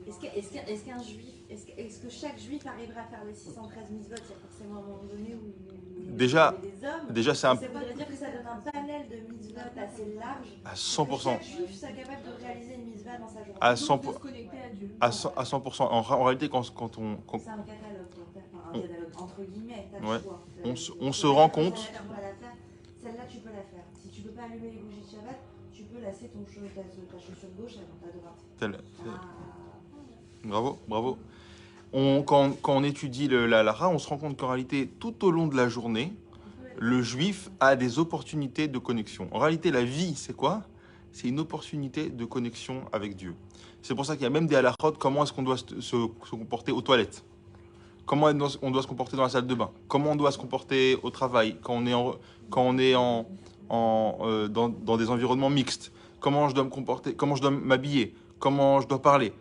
Est-ce qu'un juif, est-ce que chaque juif arriverait à faire les 613 mitzvot? Il y a forcément un moment donné où il y a des hommes. Déjà, c'est un... Ça voudrait dire que ça donne un panel de mitzvot assez large. À Que 100%. chaque juif soit capable de réaliser une mitzvah dans sa journée. À De 100%. se connecter à Dieu. À 100%. En réalité, quand C'est un catalogue, enfin, un catalogue entre guillemets, t'as Ouais. le choix. On se rend compte... Celle-là, tu peux la faire. Si tu peux pas allumer les bougies de Shabbat, tu peux lasser ta chaussure gauche avant ta droite. Bravo, bravo. Quand on étudie la Lara, on se rend compte qu'en réalité, tout au long de la journée, le juif a des opportunités de connexion. En réalité, la vie, c'est quoi? C'est une opportunité de connexion avec Dieu. C'est pour ça qu'il y a même des halachot, comment est-ce qu'on doit se comporter aux toilettes? Comment on doit se comporter dans la salle de bain? Comment on doit se comporter au travail quand on est dans des environnements mixtes? Comment je dois me comporter? Comment je dois m'habiller? Comment je dois parler?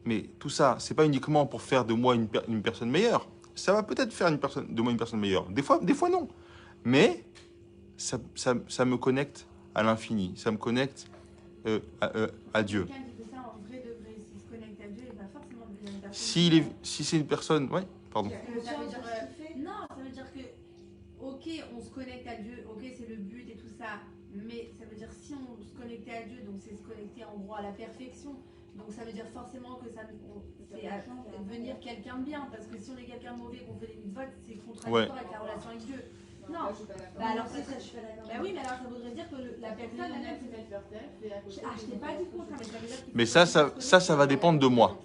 Mais tout ça, c'est pas uniquement pour faire de moi une personne meilleure. Ça va peut-être faire de moi une personne meilleure. Des fois non. Mais ça me connecte à l'infini. Ça me connecte à Dieu. Quelqu'un qui fait ça en vrai de vrai, s'il se connecte à Dieu, il va forcément devenir une personne. Si c'est une personne... Ouais, pardon. Parce que ça veut dire, non, ça veut dire que, ok, on se connecte à Dieu, ok, c'est le but et tout ça, mais ça veut dire si on se connectait à Dieu, donc c'est se connecter en gros à la perfection. Donc ça veut dire forcément que c'est devenir quelqu'un de bien, parce que si on est quelqu'un de mauvais, qu'on fait des mitzvot, c'est contradictoire avec la relation avec Dieu. Non, je suis pas d'accord. Bah alors, c'est ça, je suis pas d'accord. Bah oui, mais alors ça voudrait dire que la personne, il y en a elle qui mettent leur tête, et à côté, Ah, je t'ai pas dit le contraire, mais ça veut dire qu'il Mais faut ça va dépendre de moi.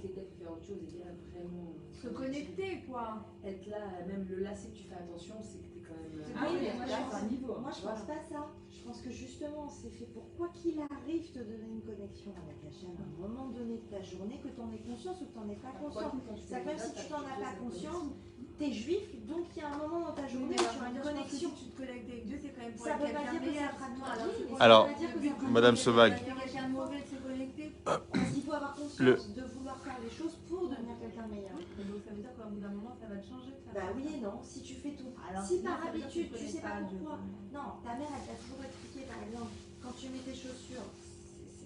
se connecter, quoi. Être là, même le lacet que tu fais attention, c'est que t'es quand même. Ah oui, mais moi, là, c'est un niveau. Moi, je pense pas ça. Je pense que justement, c'est fait pour quoi qu'il arrive te donner une connexion avec Hachem à un moment donné de ta journée, que tu en aies conscience ou que tu n'en aies pas conscience. Ça, même si tu n'en as pas conscience, tu es juif, donc il y a un moment dans ta journée où tu as une connexion. Si tu te connectes avec Dieu, c'est quand même pour Ça être veut pas quelqu'un dire que meilleur. ça fera Alors, de toi. Alors, Ça veut dire que ça fera Madame de toi. Sevag. C'est quelqu'un de mauvais de se connecter. Parce qu'il faut avoir conscience de vouloir faire les choses pour devenir quelqu'un de meilleur. Donc ça veut dire qu'au bout d'un moment, ça va te changer. Bah oui et non, si tu fais tout. Alors, Si sinon, par ça veut dire que habitude, tu connais sais pas Dieu. pourquoi. Non, ta mère, elle t'a toujours expliqué, par exemple, quand tu mets tes chaussures,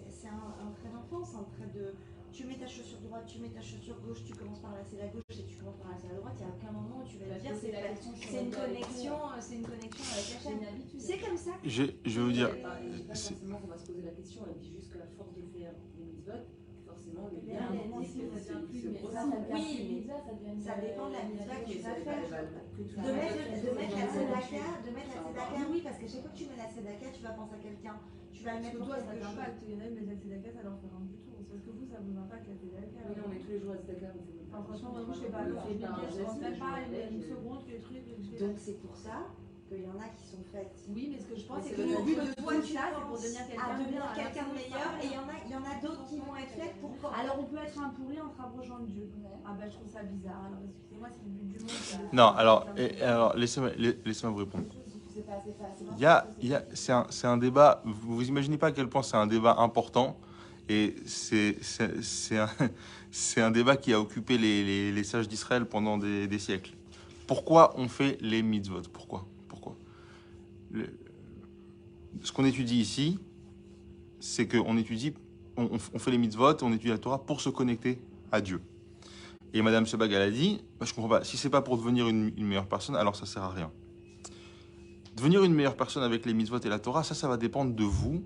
c'est un trait d'enfance, un trait de. Tu mets ta chaussure droite, tu mets ta chaussure gauche, tu commences par lasser la gauche et tu commences par lasser la droite, il n'y a aucun moment où tu vas te dire c'est une connexion avec la chaîne. C'est comme ça. Je vais vous dire. Pas forcément qu'on va se poser la question, elle dit juste qu'à force de faire les mitzvot, forcément le bien. Non, sinon, ça devient plus, mais ça, Oui, mais ça dépend de la mitzvah que tu vas faire. De mettre la tzedaka, oui, parce que chaque fois que tu mets la tzedaka, tu vas penser à quelqu'un. Tu vas le Parce mettre que pour toi, ça quelque chose. t'impacte. Il y en a, ils mettent la tzedaka, ça leur fait rien du tout. C'est parce que vous, ça vous impacte la tzedaka. Oui, on est tous les jours à Dakar, on fait. Enfin, franchement, moi, je fais pas attention. Je pense même pas une seconde que les trucs. Donc c'est pour ça qu'il y en a qui sont faites. Oui, mais ce que je pense, Mais c'est c'est que le le but but de de tout toi, tu ça, c'est pour penses devenir à quelqu'un de devenir bien. quelqu'un de meilleur, et il y en a d'autres qui vont être faites pour quand. Alors, on peut être un pourri en se rapprochant de Dieu. Ah bah, je trouve ça bizarre. Alors, excusez-moi, c'est le but du monde. Non, alors laissez-moi vous répondre. C'est un débat. Vous imaginez pas à quel point c'est un débat important, et c'est un débat qui a occupé les sages d'Israël pendant des siècles. Pourquoi on fait les mitzvot? Pourquoi ce qu'on étudie ici, c'est qu'on étudie, on fait les mitzvot, on étudie la Torah pour se connecter à Dieu. Et Madame Sebag, elle a dit, je comprends pas, si c'est pas pour devenir une meilleure personne, alors ça sert à rien. Devenir une meilleure personne avec les mitzvot et la Torah, ça va dépendre de vous,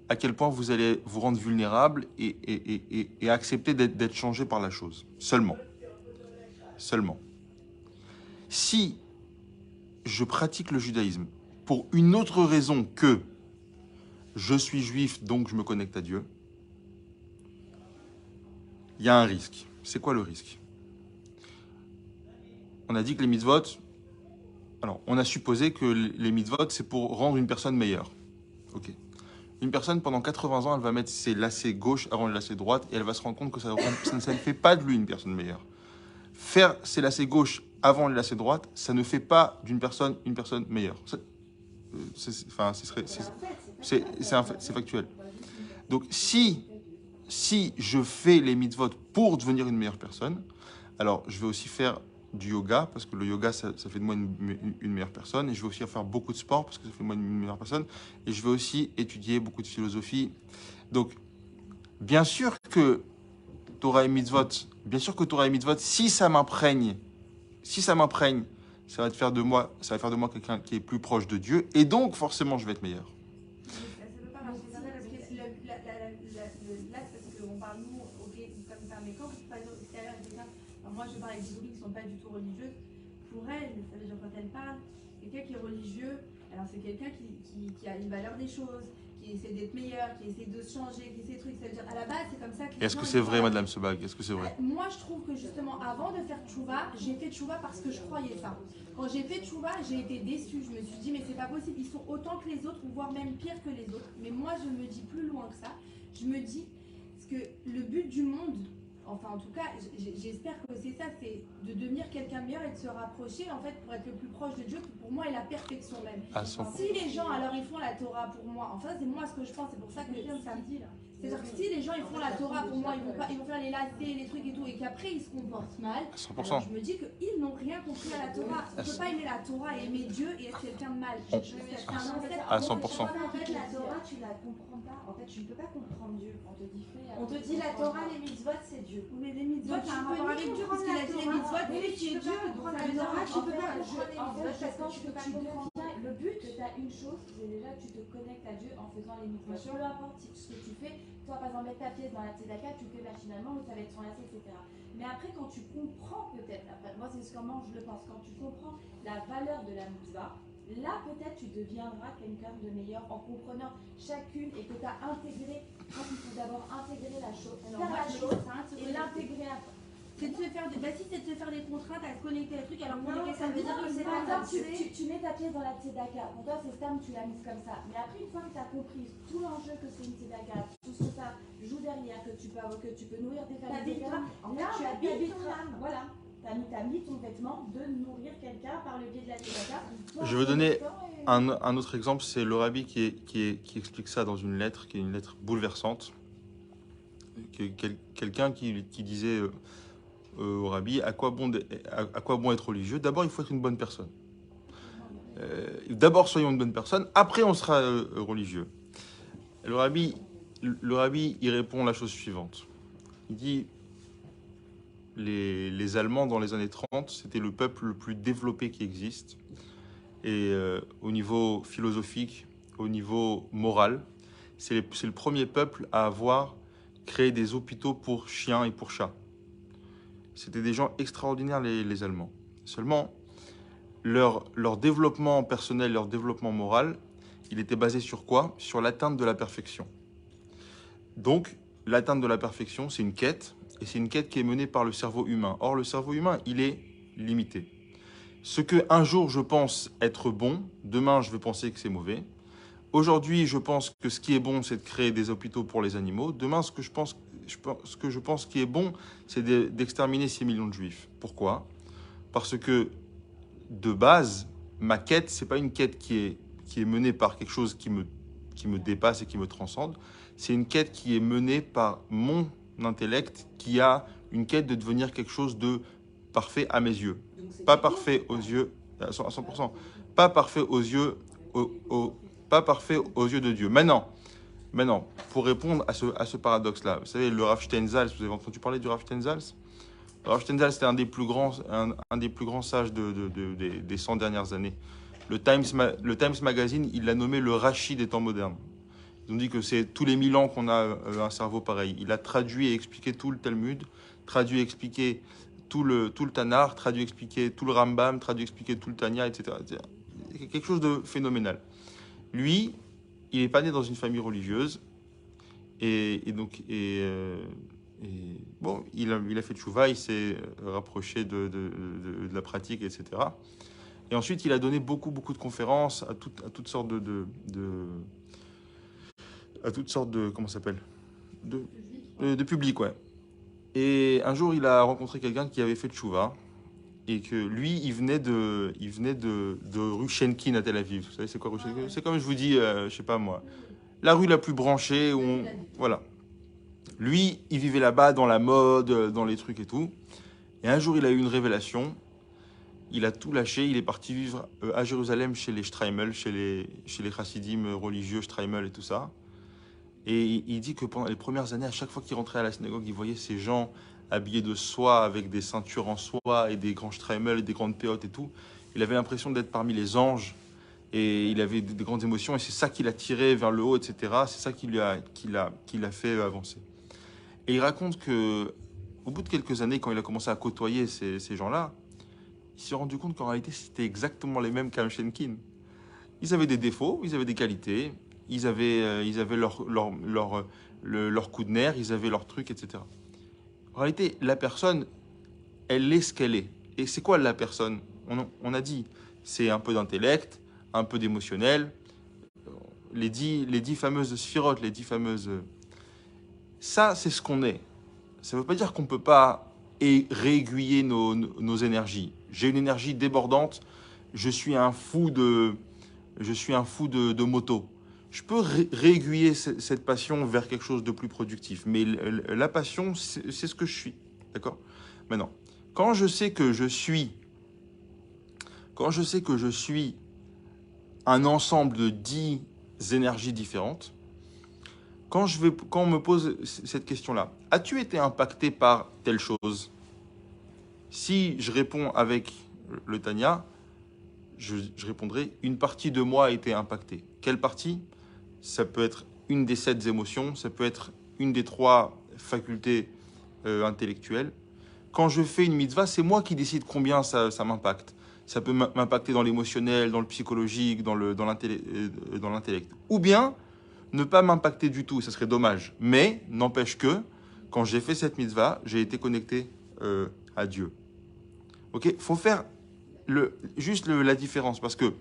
à quel point vous allez vous rendre vulnérable et accepter d'être changé par la chose. Seulement. Si je pratique le judaïsme pour une autre raison que je suis juif, donc je me connecte à Dieu, il y a un risque. C'est quoi le risque? On a dit que les mitzvot, alors on a supposé que les mitzvot, c'est pour rendre une personne meilleure. Ok. Une personne, pendant 80 ans, elle va mettre ses lacets gauche avant les lacets droite et elle va se rendre compte que ça ne fait pas de lui une personne meilleure. Faire ses lacets gauche avant les lacets droite, ça ne fait pas d'une personne une personne meilleure. C'est factuel. Donc si je fais les mitzvot pour devenir une meilleure personne, alors je vais aussi faire du yoga, parce que le yoga, ça fait de moi une meilleure personne, et je vais aussi faire beaucoup de sport, parce que ça fait de moi une meilleure personne, et je vais aussi étudier beaucoup de philosophie. Donc, bien sûr que Torah et mitzvot, si ça m'imprègne, ça va faire de moi quelqu'un qui est plus proche de Dieu, et donc forcément je vais être meilleur. Ça ne peut pas marcher comme ça, parce que là, parce qu'on parle nous, ok, comme ça, mais quand par exemple, extérieur, quelqu'un, moi je parle avec des copines qui ne sont pas du tout religieuses, pour elles, ça veut dire quand elles parlent, quelqu'un qui est religieux, alors c'est quelqu'un qui a une valeur des choses, qui essaie d'être meilleur, qui essaie de se changer, qui essaie de trucs, ça veut dire à la base c'est comme ça que Est-ce que c'est vrai, Madame Sebag? Est-ce que c'est vrai? Moi je trouve que justement avant de faire tchouva, j'ai fait tchouva parce que je croyais ça. Quand j'ai fait tchouva, j'ai été déçue, je me suis dit mais c'est pas possible, ils sont autant que les autres ou voire même pire que les autres. Mais moi je me dis plus loin que ça, je me dis que le but du monde, enfin en tout cas j'espère que c'est ça, c'est de devenir quelqu'un de meilleur et de se rapprocher en fait pour être le plus proche de Dieu, qui pour moi est la perfection même. À 100%. Si les gens alors ils font la Torah pour moi, enfin c'est moi ce que je pense, c'est pour ça que ça me dit là. C'est-à-dire que si les gens ils font la Torah pour moi, ils vont faire les lacets, les trucs et tout, et qu'après ils se comportent mal, À 100%. alors je me dis qu'ils n'ont rien compris à la Torah. On ne peut pas aimer la Torah et aimer Dieu et être quelqu'un de mal. C'est un ancêtre. À 100%. En fait, la Torah, tu la comprends pas. En fait, tu ne peux pas comprendre Dieu. On te dit la Torah, les mitzvot, c'est Dieu. Mais les mitzvot, Donc, ça a un tu peux rapport ni avec Dieu, parce comprendre qu'il a la dit les Torah, mitzvot, mais mais tu qui est peux Dieu. pas Donc comprendre ça la veut dire Torah, tu peux pas En comprendre les mitzvot parce que tu peux pas comprendre. Le but, tu as une chose, c'est déjà tu te connectes à Dieu en faisant les mitzvot. Peu importe ce que tu fais, toi par exemple mettre ta pièce dans la tzedaka, tu le fais machinalement, ça va être son lacet, etc. Mais après quand tu comprends peut-être, moi c'est comment je le pense, quand tu comprends la valeur de la mitzvah, là peut-être tu deviendras quelqu'un de meilleur en comprenant chacune et que tu as intégré. Je pense qu'il faut d'abord intégrer la chose, Alors, faire moi, la je chose me dis, et l'intégrer après. c'est de se faire des, si c'est de se faire des contraintes à se connecter à des trucs, alors Non, connecter, ça veut dire que c'est Par pas exemple, comme tu mets ta pièce dans la tzedaka. Pour toi, c'est Stam, tu l'as mise comme ça. Mais après, une fois que tu as compris tout l'enjeu que c'est une tzedaka, tout ce que ça joue derrière, que tu peux nourrir tes familles, etc. En Là, fait, tu tu habites ton habiteras. âme. Voilà. T'as mis ton vêtement de nourrir quelqu'un par le biais de la tzedaka. Je veux donner un autre exemple, c'est le rabbi qui explique ça dans une lettre, qui est une lettre bouleversante. Quelqu'un qui disait au rabbi, à quoi bon être religieux? D'abord, il faut être une bonne personne. D'abord, soyons une bonne personne, après on sera religieux. Et le rabbi, il répond la chose suivante. Il dit, les Allemands, dans les années 30, c'était le peuple le plus développé qui existe. Et au niveau philosophique, au niveau moral, c'est le premier peuple à avoir créé des hôpitaux pour chiens et pour chats. C'était des gens extraordinaires, les Allemands. Seulement, leur développement personnel, leur développement moral, il était basé sur quoi? Sur l'atteinte de la perfection. Donc, l'atteinte de la perfection, c'est une quête, et c'est une quête qui est menée par le cerveau humain. Or, le cerveau humain, il est limité. Ce que un jour je pense être bon, demain je vais penser que c'est mauvais. Aujourd'hui, je pense que ce qui est bon, c'est de créer des hôpitaux pour les animaux. Demain, ce que je pense qui est bon, c'est d'exterminer 6 millions de juifs. Pourquoi? Parce que de base, ma quête, c'est pas une quête qui est menée par quelque chose qui me dépasse et qui me transcende. C'est une quête qui est menée par mon intellect, qui a une quête de devenir quelque chose de parfait à mes yeux. Pas parfait aux yeux, à 100%. Pas parfait aux yeux, pas parfait aux yeux de Dieu. Maintenant, pour répondre à ce paradoxe-là, vous savez, le Rav Steinsaltz, vous avez entendu parler du Rav Steinsaltz? Le Rav Steinsaltz, c'était un des plus grands sages des 100 dernières années. Le Times Magazine, il l'a nommé le Rashi des temps modernes. Ils ont dit que c'est tous les 1000 ans qu'on a un cerveau pareil. Il a traduit et expliqué tout le Talmud, traduit et expliqué tout le Tanar, traduit et expliqué tout le Rambam, traduit et expliqué tout le Tanya, etc. C'est quelque chose de phénoménal. Lui, il n'est pas né dans une famille religieuse. Bon, il a fait tchouva, il s'est rapproché de la pratique, etc. Et ensuite, il a donné beaucoup de conférences à toutes sortes de comment ça s'appelle, de public, ouais. Et un jour, il a rencontré quelqu'un qui avait fait tchouva et que lui, il venait de rue Shenkin à Tel Aviv. Vous savez, c'est quoi rue Shenkin? C'est comme je vous dis, je sais pas moi, la rue la plus branchée où voilà. Lui, il vivait là-bas dans la mode, dans les trucs et tout. Et un jour, il a eu une révélation. Il a tout lâché. Il est parti vivre à Jérusalem chez les Streimel, chez les chassidim religieux Streimel et tout ça. Et il dit que pendant les premières années, à chaque fois qu'il rentrait à la synagogue, il voyait ces gens habillés de soie, avec des ceintures en soie et des grands Streimel et des grandes péotes et tout. Il avait l'impression d'être parmi les anges. Et il avait des grandes émotions. Et c'est ça qui l'a tiré vers le haut, etc. C'est ça qui l'a fait avancer. Et il raconte que, au bout de quelques années, quand il a commencé à côtoyer ces gens-là, il s'est rendu compte qu'en réalité, c'était exactement les mêmes qu'Am Shenkin. Ils avaient des défauts, ils avaient des qualités, ils avaient leur coup de nerf, ils avaient leur truc, etc. En réalité, la personne, elle est ce qu'elle est. Et c'est quoi la personne? On a dit, c'est un peu d'intellect, un peu d'émotionnel, les 10 fameuses sphirotes, les 10 fameuses... Ça, c'est ce qu'on est. Ça ne veut pas dire qu'on ne peut pas réaiguiller nos énergies. J'ai une énergie débordante, je suis un fou de moto. Je peux réaiguiller cette passion vers quelque chose de plus productif. Mais la passion, c'est ce que je suis. D'accord? Maintenant, quand je sais que je suis un ensemble de 10 énergies différentes, quand on me pose cette question-là, as-tu été impacté par telle chose? Si je réponds avec le Tanya, je répondrai une partie de moi a été impactée. Quelle partie? Ça peut être une des 7 émotions, ça peut être une des 3 facultés intellectuelles. Quand je fais une mitzvah, c'est moi qui décide combien ça m'impacte. ça peut m'impacter dans l'émotionnel, dans le psychologique, dans l'intellect. Ou bien ne pas m'impacter du tout, ça serait dommage. Mais n'empêche que, quand j'ai fait cette mitzvah, j'ai été connecté à Dieu. Ok, faut faire juste la différence, parce que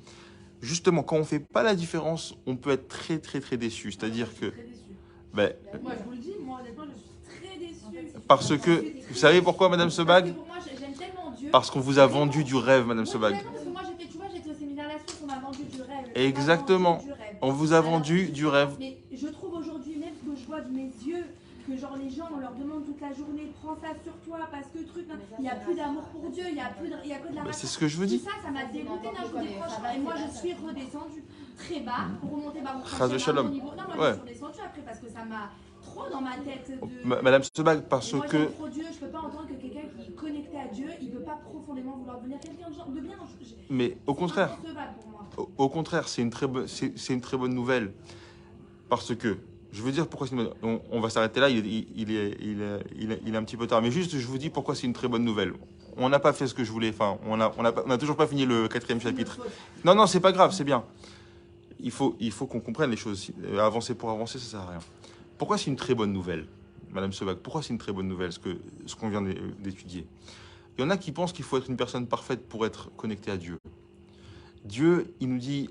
justement, quand on ne fait pas la différence, on peut être très très très déçu. C'est-à-dire Je que, suis très déçue. ben, Moi, je vous le dis, moi, honnêtement, je suis très déçue. parce que, vous savez pourquoi, Madame Parce que Sebag? pour moi, j'aime tellement Dieu. Parce qu'on vous a vendu du rêve, Madame Sebag. Vraiment, parce que moi, j'étais, tu vois, j'étais au séminaire là-dessus, on m'a vendu du rêve. Exactement. On m'a vendu du rêve. On vous a Alors, vendu du rêve. Mais je trouve aujourd'hui, même que je vois de mes yeux, que genre les gens, on leur demande toute la journée, prends ça sur toi, parce que truc, il n'y a plus d'amour pour Dieu, il n'y a que de la Ben, race. c'est ce que je vous Tout dis. ça m'a dégoûté, non, je vous dis franchement, et moi je suis redescendue très bas pour remonter ma Chas de shalom. niveau. Non, moi Ouais. je suis redescendue après parce que ça m'a trop dans ma tête de... Madame Sebag, parce Moi que, j'aime trop Dieu, je peux pas entendre que quelqu'un qui est connecté à Dieu, il peut pas profondément vouloir devenir quelqu'un de bien. mais au contraire, C'est inconcevable pour moi. au contraire, c'est une très bonne nouvelle. Parce que, je veux dire pourquoi c'est une bonne... on va s'arrêter là, il est un petit peu tard. Mais juste, je vous dis pourquoi c'est une très bonne nouvelle. On n'a pas fait ce que je voulais, enfin, on a toujours pas fini le 4e chapitre. Non, c'est pas grave, c'est bien. Il faut qu'on comprenne les choses. Avancer pour avancer, ça sert à rien. Pourquoi c'est une très bonne nouvelle, Madame Sebag? Pourquoi c'est une très bonne nouvelle, ce qu'on vient d'étudier? Il y en a qui pensent qu'il faut être une personne parfaite pour être connecté à Dieu. Dieu, il nous dit,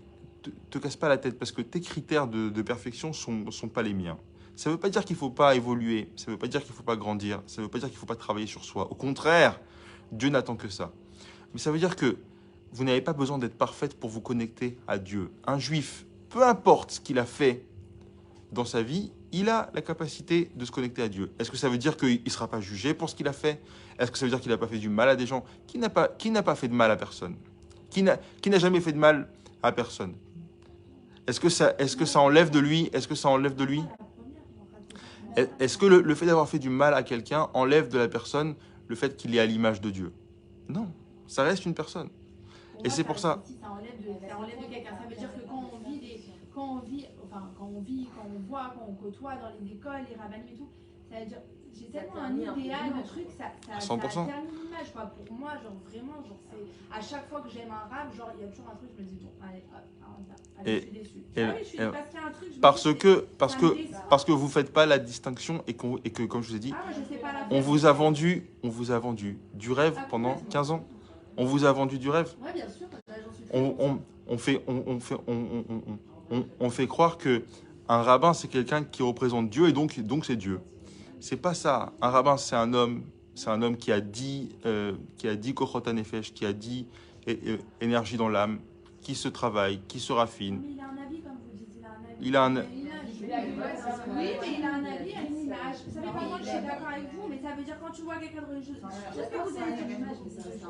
te casse pas la tête, parce que tes critères de perfection sont pas les miens. Ça ne veut pas dire qu'il ne faut pas évoluer, ça ne veut pas dire qu'il ne faut pas grandir, ça ne veut pas dire qu'il ne faut pas travailler sur soi. Au contraire, Dieu n'attend que ça. Mais ça veut dire que vous n'avez pas besoin d'être parfaite pour vous connecter à Dieu. Un juif, peu importe ce qu'il a fait dans sa vie, il a la capacité de se connecter à Dieu. Est-ce que ça veut dire qu'il ne sera pas jugé pour ce qu'il a fait? Est-ce que ça veut dire qu'il n'a pas fait du mal à des gens? Qui n'a pas fait de mal à personne? Qui n'a jamais fait de mal à personne? Est-ce que ça enlève de lui? Est-ce que ça enlève de lui? Est-ce que le fait d'avoir fait du mal à quelqu'un enlève de la personne le fait qu'il est à l'image de Dieu? Non, ça reste une personne. Et c'est pour ça. Ça enlève de quelqu'un. Ça veut dire que quand on voit, quand on côtoie dans les écoles, les rabbins et tout, ça veut dire, j'ai tellement un idéal de truc, ça 100%. termine l'image, quoi. Pour moi, genre vraiment, genre c'est à chaque fois que j'aime un rap, genre il y a toujours un truc, je me dis bon, allez, je suis déçue. Je suis parce qu'il y a un truc, je me dis, parce que vous faites pas la distinction et que comme je vous ai dit, moi, je sais pas la on vous a vendu du rêve pendant 15 ans. On vous a vendu du rêve. Ouais, bien sûr, j'en suis On fait croire que un rabbin c'est quelqu'un qui représente Dieu et donc c'est Dieu. C'est pas ça. Un rabbin c'est un homme qui a dit kochot hanefesh, qui a dit énergie dans l'âme, qui se travaille, qui se raffine. Mais il a un avis, comme vous dites, Il a un Oui, mais il a un avis à une image. Vous savez, par contre, je suis d'accord avec vous, mais ça veut dire quand tu vois quelqu'un de religieux, je sais que vous allez dire,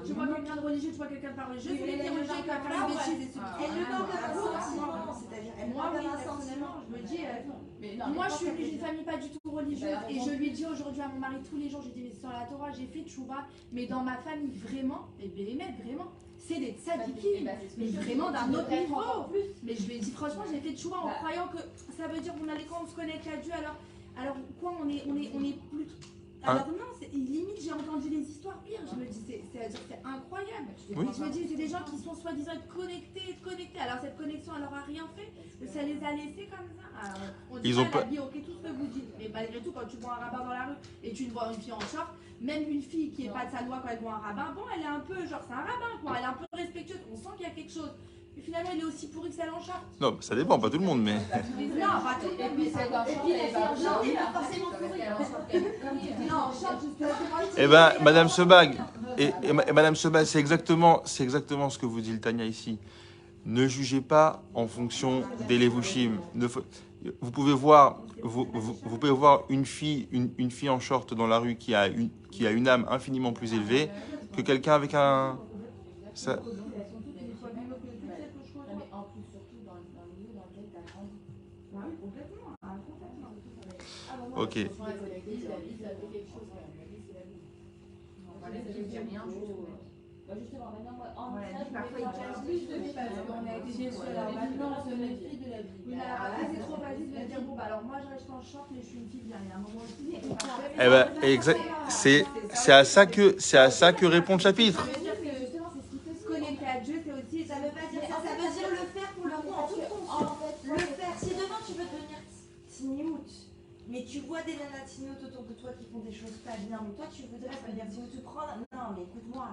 tu vois quelqu'un de religieux, tu vois quelqu'un de pas religieux, c'est les religieux qui va faire une bêtise et Elle le donne à c'est-à-dire elle moi, parle oui, d'un sentiment. personnellement, je me dis, moi je suis d'une famille pas du tout religieuse et je lui dis aujourd'hui à mon mari tous les jours, je dis mais sur la Torah, j'ai fait tchouva, mais dans ma famille vraiment, et Béhémet vraiment, c'est des tzadikim, mais vraiment d'un autre niveau. Mais je lui ai dit franchement, j'ai fait tchouva en croyant que ça veut dire qu'on allait quand on se connecte à Dieu, alors quoi on est plus. Alors non, limite j'ai entendu des histoires pires, je me dis c'est incroyable. Oui. Je me dis c'est des gens qui sont soi-disant connectés, alors cette connexion elle leur a rien fait, ça les a laissés comme ça. Alors, on dit Ils pas ont la pas- vie, ok tout ce que vous dites, mais malgré tout quand tu vois un rabbin dans la rue et tu vois une fille en short, même une fille qui est pas de sa loi quand elle voit un rabbin, bon elle est un peu genre c'est un rabbin quoi, elle est un peu respectueuse, on sent qu'il y a quelque chose. Et finalement il est aussi pourri que celle en short. Non, ça dépend, pas tout le monde, mais. Non, pas tout le monde. puis c'est dans Non, il est pas forcément pourri. Non, en short, Eh ben, Madame Sebag, et Madame Sebag, c'est exactement ce que vous dit le Tanya ici. Ne jugez pas en fonction des levushim. Vous pouvez voir une fille en short dans la rue qui a une âme infiniment plus élevée que quelqu'un avec un. Ça, Mais en plus, surtout dans le milieu dans lequel tu as grandi. ok. Justement, maintenant, moi, en Ouais, ça, je parfois, me ils fais jugent plus de parce qu'on a été déçus. Alors maintenant, on se méfie de la vie. C'est trop facile de dire bon bah alors moi je reste en short mais je suis une fille bien. Il y a un moment aussi. Eh ben, c'est à ça que répond le chapitre. Ça veut dire que justement c'est ce qui fait se connecter à Dieu. tu vois des nanatinos autour de toi qui font des choses pas bien, mais toi tu voudrais te prendre. Non, mais écoute-moi,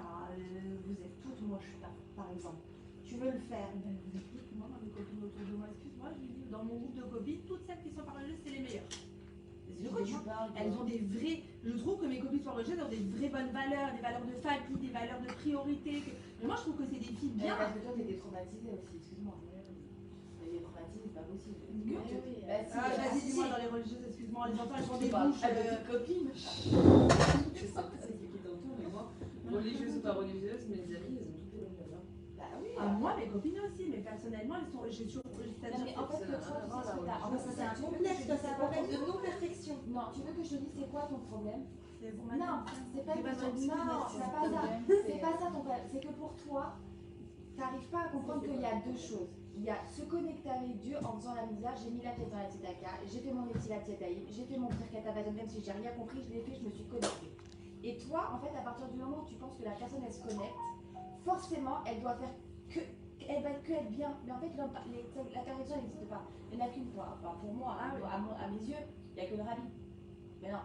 vous êtes toutes, moi je suis pas, par exemple. Tu veux le faire. Ben, vous écoutez, moi, mes copines autour de moi, excuse-moi, je dis, dans mon groupe de copines, toutes celles qui sont parallèles, c'est les meilleures. De quoi tu parles? Elles ont des vrais. Je trouve que mes copines sont religieuses ont des vraies bonnes valeurs, des valeurs de famille, des valeurs de priorité. Mais moi, je trouve que c'est des filles bien. Parce que toi, t'étais traumatisée aussi, excuse-moi. Mais les traumatisés, c'est pas possible. Vas-y, dis-moi dans les religieuses, excuse-moi, les enfants, elles font des parles bouches. à tes copines. Je sais pas c'est qui t'entoure, mais moi, religieuse ou pas religieuse, mes amis, elles ont toutes les mêmes valeurs. Bah oui. Moi, mes copines aussi, mais personnellement, elles sont. J'ai toujours. Non, mais en fait, que toi, tu sais ce que t'as. En fait, C'est un complexe, c'est un complexe de non-perfection. Non, tu veux que je te dise c'est quoi ton problème? C'est pour Non, c'est pas C'est pas ton ton non, excuse, c'est pas ça. C'est pas ça ton problème. C'est que pour toi, t'arrives pas à comprendre qu'il y a deux choses. Il y a se connecter avec Dieu en faisant la misère. J'ai mis la tête dans la tzedaka, j'ai fait mon Etilat Yadayim, j'ai fait mon Birkat Hamazon, même si j'ai rien compris, je l'ai fait, je me suis connectée. Et toi, en fait, à partir du moment où tu penses que la personne elle se connecte, forcément, elle doit faire que. Elle va que être bien. Mais en fait, la perfection n'existe pas. Il n'y en a qu'une fois. Enfin, pour moi, à mes yeux, il n'y a que le rabbi. Mais non,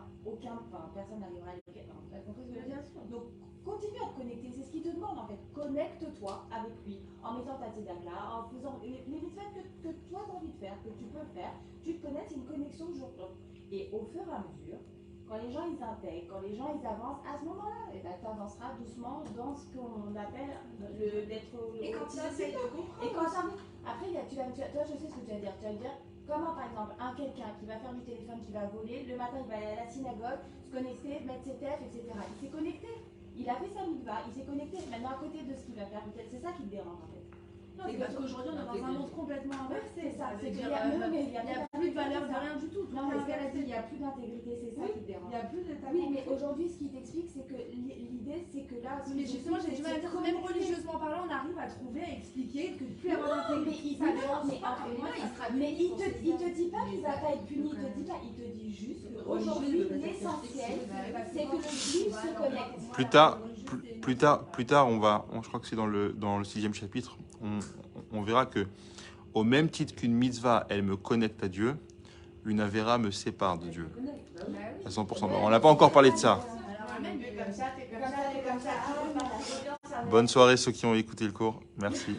personne n'arrivera à l'écrire. Tu as compris ce que je veux dire? Donc, continue à te connecter. C'est ce qu'il te demande en fait. Connecte-toi avec lui en mettant ta tzedaka, en faisant les rituels que toi tu as envie de faire, que tu peux faire. Tu te connectes, c'est une connexion jour pour jour. Et au fur et à mesure, quand les gens ils intègrent, quand les gens ils avancent, à ce moment-là, tu avanceras doucement dans ce qu'on appelle d'être Et quand ils essayent de comprendre. et quand après, toi, je sais ce que tu vas dire. Tu vas dire, comment par exemple, quelqu'un qui va faire du téléphone, qui va voler, le matin il va aller à la synagogue, se connecter, mettre ses tefs, etc. Il s'est connecté. Il a fait sa mitzvah, il s'est connecté. Maintenant, à côté de ce qu'il va faire, peut-être c'est ça qui te dérange en fait. Non, c'est parce qu'aujourd'hui, on est dans un monde complètement inversé. C'est ça, c'est C'est-à-dire, qu'il il n'y a plus de valeur de rien du tout. Non, mais ce qu'elle a dit, il n'y a plus d'intégrité, c'est ça qui te Il dérange. n'y a plus de Oui, mais aujourd'hui, ce qui t'explique, c'est que l'idée, c'est que là. Mais justement, j'ai du mal à dire que même religieusement parlant, on arrive à trouver, à expliquer que plus avoir d'intégrité. Mais il te dit pas qu'il va pas être puni, il te dit pas, il te dit juste qu'aujourd'hui, l'essentiel, c'est que le juif se connecte. Plus tard, je crois que c'est dans le 6e chapitre, on verra que au même titre qu'une mitzvah, elle me connecte à Dieu, une avéra me sépare de Dieu. À 100%. On n'a pas encore parlé de ça. Bonne soirée ceux qui ont écouté le cours. Merci.